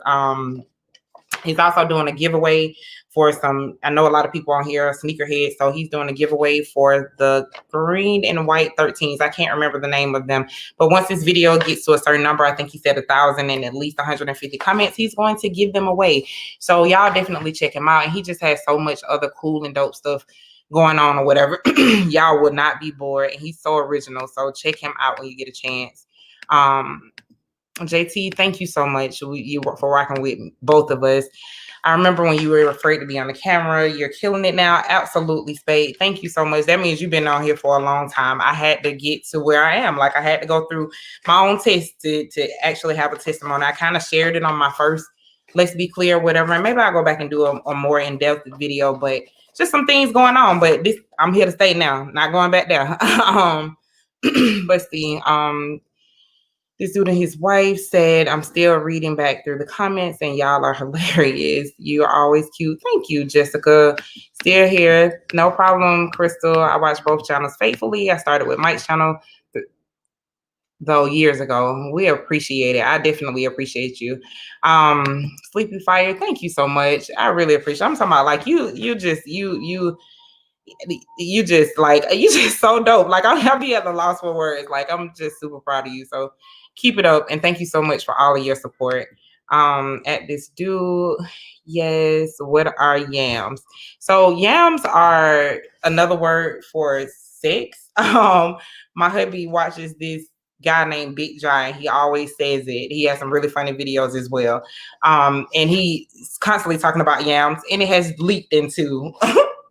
He's also doing a giveaway for some, I know a lot of people on here are sneakerheads, so he's doing a giveaway for the green and white 13s. I can't remember the name of them, but once this video gets to a certain number, I think he said 1,000 and at least 150 comments, he's going to give them away. So y'all definitely check him out. And he just has so much other cool and dope stuff going on or whatever. Y'all would not be bored. And he's so original. So check him out when you get a chance. JT, thank you so much for rocking with both of us. I remember when you were afraid to be on the camera. You're killing it now. Absolutely, Spade. Thank you so much. That means you've been on here for a long time. I had to get to where I am. Like I had to go through my own test to actually have a testimony. I kind of shared it on my first Let's Be Clear, whatever. And maybe I'll go back and do a more in-depth video, but just some things going on. But this, I'm here to stay now. Not going back there. But see, this dude and his wife said, I'm still reading back through the comments and y'all are hilarious. You are always cute. Thank you, Jessica. Still here. No problem, Crystal. I watch both channels faithfully. I started with Mike's channel, though, years ago. We appreciate it. I definitely appreciate you. Sleepy Fire, thank you so much. I really appreciate it. I'm talking about like you just so dope. Like I'll be at the loss for words. Like I'm just super proud of you. So keep it up, and thank you so much for all of your support. At this dude, yes. What are yams? So yams are another word for sex. My hubby watches this guy named Big Jai. He always says it. He has some really funny videos as well. And he's constantly talking about yams, and it has leaked into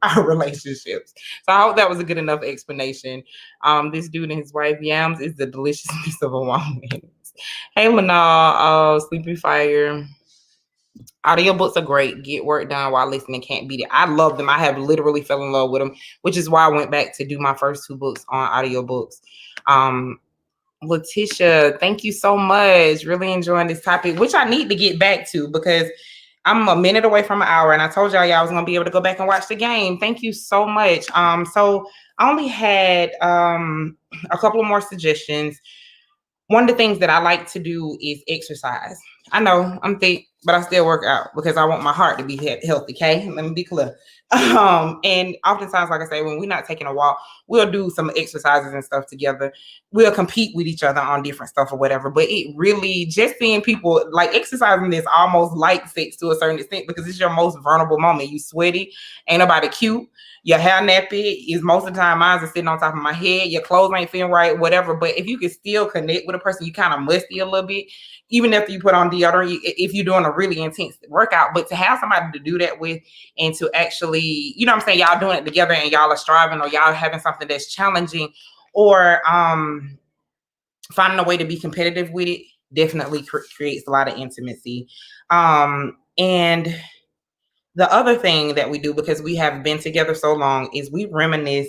our relationships. So I hope that was a good enough explanation. This dude and his wife, yams is the deliciousness of a woman. Hey, Manal, Sleepy Fire. Audiobooks are great. Get work done while listening. Can't beat it. I love them. I have literally fell in love with them, which is why I went back to do my first 2 books on audiobooks. Letitia, thank you so much. Really enjoying this topic, which I need to get back to because I'm a minute away from an hour, and I told y'all I was gonna be able to go back and watch the game. Thank you so much. So I only had a couple of more suggestions. One of the things that I like to do is exercise. I know I'm thick, but I still work out because I want my heart to be healthy. Okay, let me be clear. And oftentimes, like I say, when we're not taking a walk, we'll do some exercises and stuff together. We'll compete with each other on different stuff or whatever. But it really, just seeing people like exercising is almost like sex to a certain extent because it's your most vulnerable moment. You sweaty, ain't nobody cute. Your hair nappy is most of the time mine's are sitting on top of my head. Your clothes ain't feeling right, whatever. But if you can still connect with a person, you kind of musty a little bit, even after you put on deodorant, if you're doing a really intense workout. But to have somebody to do that with and to actually, you know what I'm saying, y'all doing it together and y'all are striving or y'all having something that's challenging or finding a way to be competitive with it definitely creates a lot of intimacy. And the other thing that we do, because we have been together so long, is we reminisce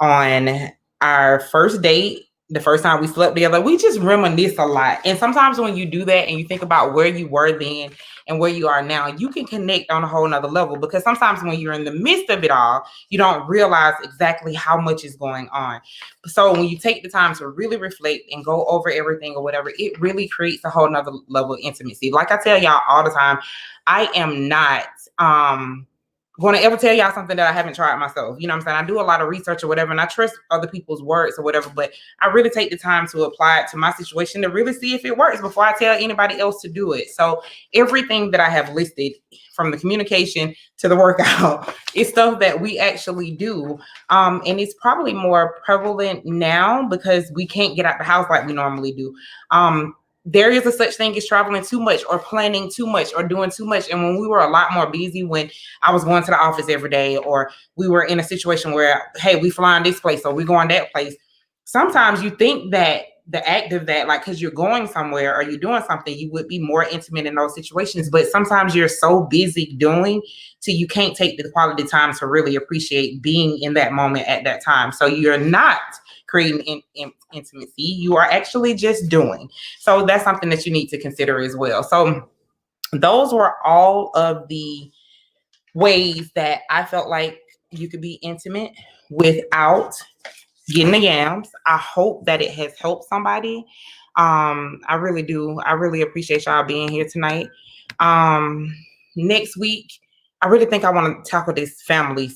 on our first date, the first time we slept together. We just reminisce a lot. And sometimes when you do that and you think about where you were then and where you are now, you can connect on a whole nother level, because sometimes when you're in the midst of it all, you don't realize exactly how much is going on. So when you take the time to really reflect and go over everything or whatever, it really creates a whole nother level of intimacy. Like I tell y'all all the time, I am not going to ever tell y'all something that I haven't tried myself. You know what I'm saying? I do a lot of research or whatever, and I trust other people's words or whatever, but I really take the time to apply it to my situation to really see if it works before I tell anybody else to do it. So everything that I have listed, from the communication to the workout, is stuff that we actually do. And it's probably more prevalent now because we can't get out the house like we normally do. There is a such thing as traveling too much or planning too much or doing too much. And when we were a lot more busy, when I was going to the office every day, or we were in a situation where, hey, we flying this place or we going that place, sometimes you think that the act of that, like, because you're going somewhere or you're doing something, you would be more intimate in those situations. But sometimes you're so busy doing till you can't take the quality time to really appreciate being in that moment at that time. So you're not creating intimacy, you are actually just doing. So that's something that you need to consider as well. So those were all of the ways that I felt like you could be intimate without getting the yams. I hope that it has helped somebody. I really do. I really appreciate y'all being here tonight. Next week, I really think I want to tackle this family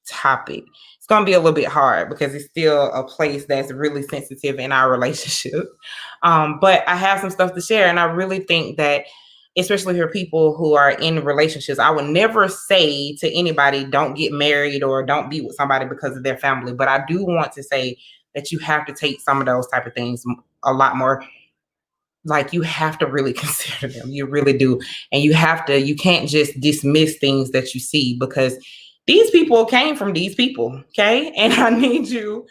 topic. It's going to be a little bit hard because it's still a place that's really sensitive in our relationship. But I have some stuff to share, and I really think that, especially for people who are in relationships, I would never say to anybody, don't get married or don't be with somebody because of their family. But I do want to say that you have to take some of those type of things a lot more. Like, you have to really consider them. You really do. And you can't just dismiss things that you see, because these people came from these people. Okay. And I need you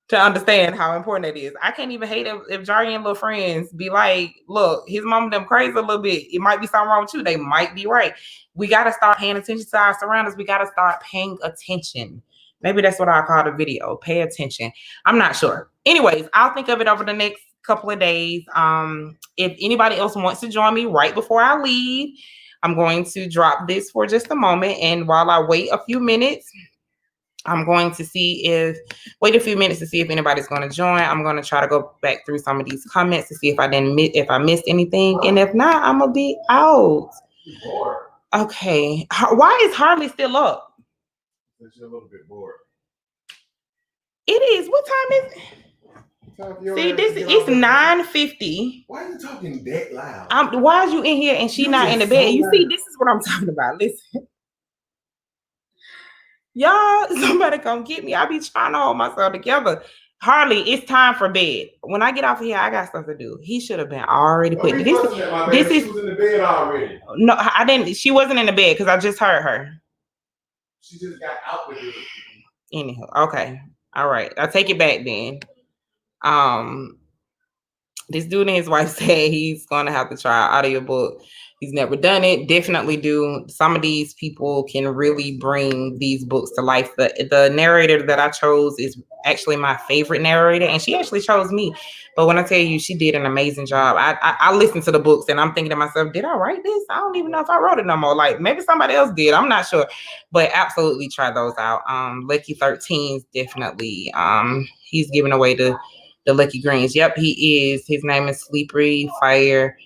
to understand how important it is. I can't even hate if Jari and little friends be like, look, his mom them crazy a little bit. It might be something wrong with you. They might be right. We got to start paying attention to our surroundings. We got to start paying attention. Maybe that's what I call the video. Pay attention. I'm not sure. Anyways, I'll think of it over the next couple of days. If anybody else wants to join me right before I leave, I'm going to drop this for just a moment. And while I wait a few minutes, I'm going to wait a few minutes to see if anybody's going to join. I'm going to try to go back through some of these comments to see if I missed anything. And if not, I'm going to be out. Okay. Why is Harley still up? She's a little bit bored. It is. What time is it? See, it's 9:50. Why are you talking that loud? Why is you in here and she not in the bed? You see, this is what I'm talking about. Listen. Y'all, somebody come get me. I be trying to hold myself together. Harley, it's time for bed. When I get off of here, I got stuff to do. He should have been already put. This is she was in the bed already. No, I didn't. She wasn't in the bed because I just heard her. She just got out with it. Anyhow, okay, all right. I take it back then. This dude and his wife said he's gonna have to try an audiobook. He's never done it. Definitely do. Some of these people can really bring these books to life. The narrator that I chose is actually my favorite narrator, and she actually chose me. But when I tell you, she did an amazing job. I listened to the books, and I'm thinking to myself, did I write this? I don't even know if I wrote it no more. Like maybe somebody else did. I'm not sure. But absolutely try those out. Lucky 13's definitely. He's giving away the Lucky Greens. Yep, he is. His name is Sleepy Fire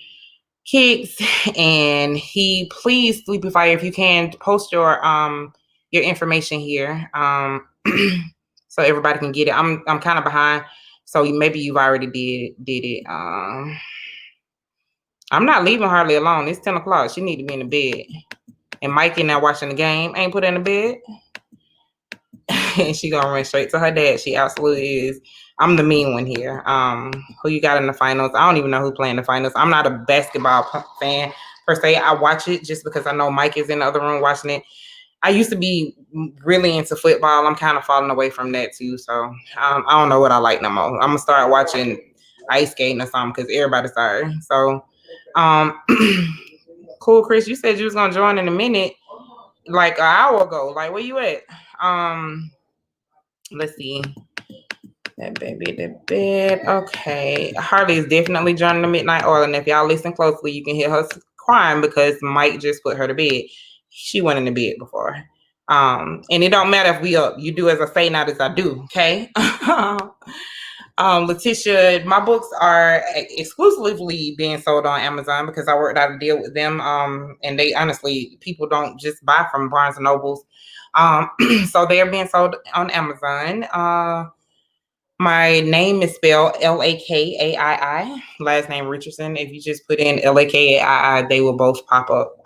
Kicks, and he please Sleepy Fire, if you can post your information here, so everybody can get it. I'm kind of behind, so maybe you've already did it. I'm not leaving Harley alone. It's 10 o'clock. She need to be in the bed, and Mikey now watching the game ain't put her in the bed. And she gonna run straight to her dad. She absolutely is. I'm the mean one here. Who you got in the finals? I don't even know who playing the finals. I'm not a basketball fan per se. I watch it just because I know Mike is in the other room watching it. I used to be really into football. I'm kind of falling away from that too. So I don't know what I like no more. I'm gonna start watching ice skating or something because everybody started. So cool, Chris. You said you was gonna join in a minute, like an hour ago. Like where you at? Let's see. That baby, the bed. Okay. Harley is definitely joining the midnight oil. And if y'all listen closely, you can hear her crying because Mike just put her to bed. She went in the bed before. And it don't matter if we up. You do as I say, not as I do. Okay. Letitia, my books are exclusively being sold on Amazon because I worked out a deal with them. And they honestly, people don't just buy from Barnes and Nobles. So they are being sold on Amazon. My name is spelled Lakaii, last name Richardson. If you just put in Lakaii, they will both pop up.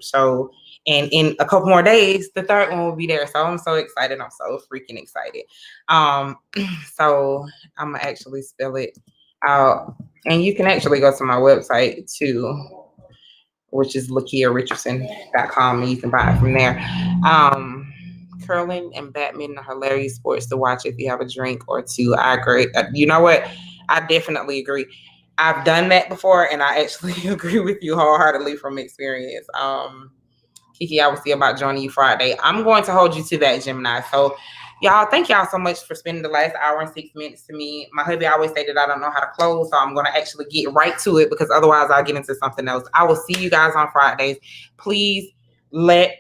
So, and in a couple more days, the third one will be there. So I'm so excited. I'm so freaking excited. So I'm gonna actually spell it out. And you can actually go to my website too, which is LakiaRichardson.com, and you can buy it from there. Curling and badminton are hilarious sports to watch if you have a drink or two. I agree. You know what? I definitely agree. I've done that before, and I actually agree with you wholeheartedly from experience. Kiki, I will see about joining you Friday. I'm going to hold you to that, Gemini. So, y'all, thank y'all so much for spending the last hour and 6 minutes to me. My hubby always say that I don't know how to close, so I'm going to actually get right to it because otherwise I'll get into something else. I will see you guys on Fridays. Please leave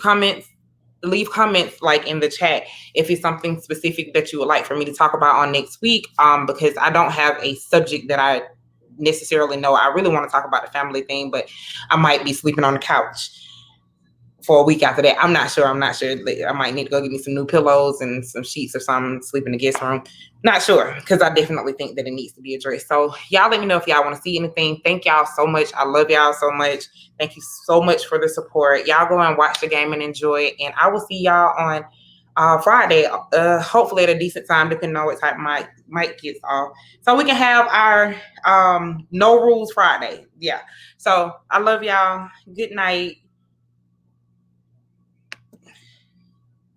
comments like in the chat if it's something specific that you would like for me to talk about on next week, because I don't have a subject that I necessarily know. I really want to talk about the family thing, but I might be sleeping on the couch for a week after that. I'm not sure. I might need to go get me some new pillows and some sheets or something, sleep in the guest room. Not sure, because I definitely think that it needs to be addressed. So y'all let me know if y'all want to see anything. Thank y'all so much. I love y'all so much. Thank you so much for the support. Y'all go and watch the game and enjoy it. And I will see y'all on Friday, hopefully at a decent time, depending on what type Mike gets off. So we can have our No Rules Friday. Yeah. So I love y'all. Good night.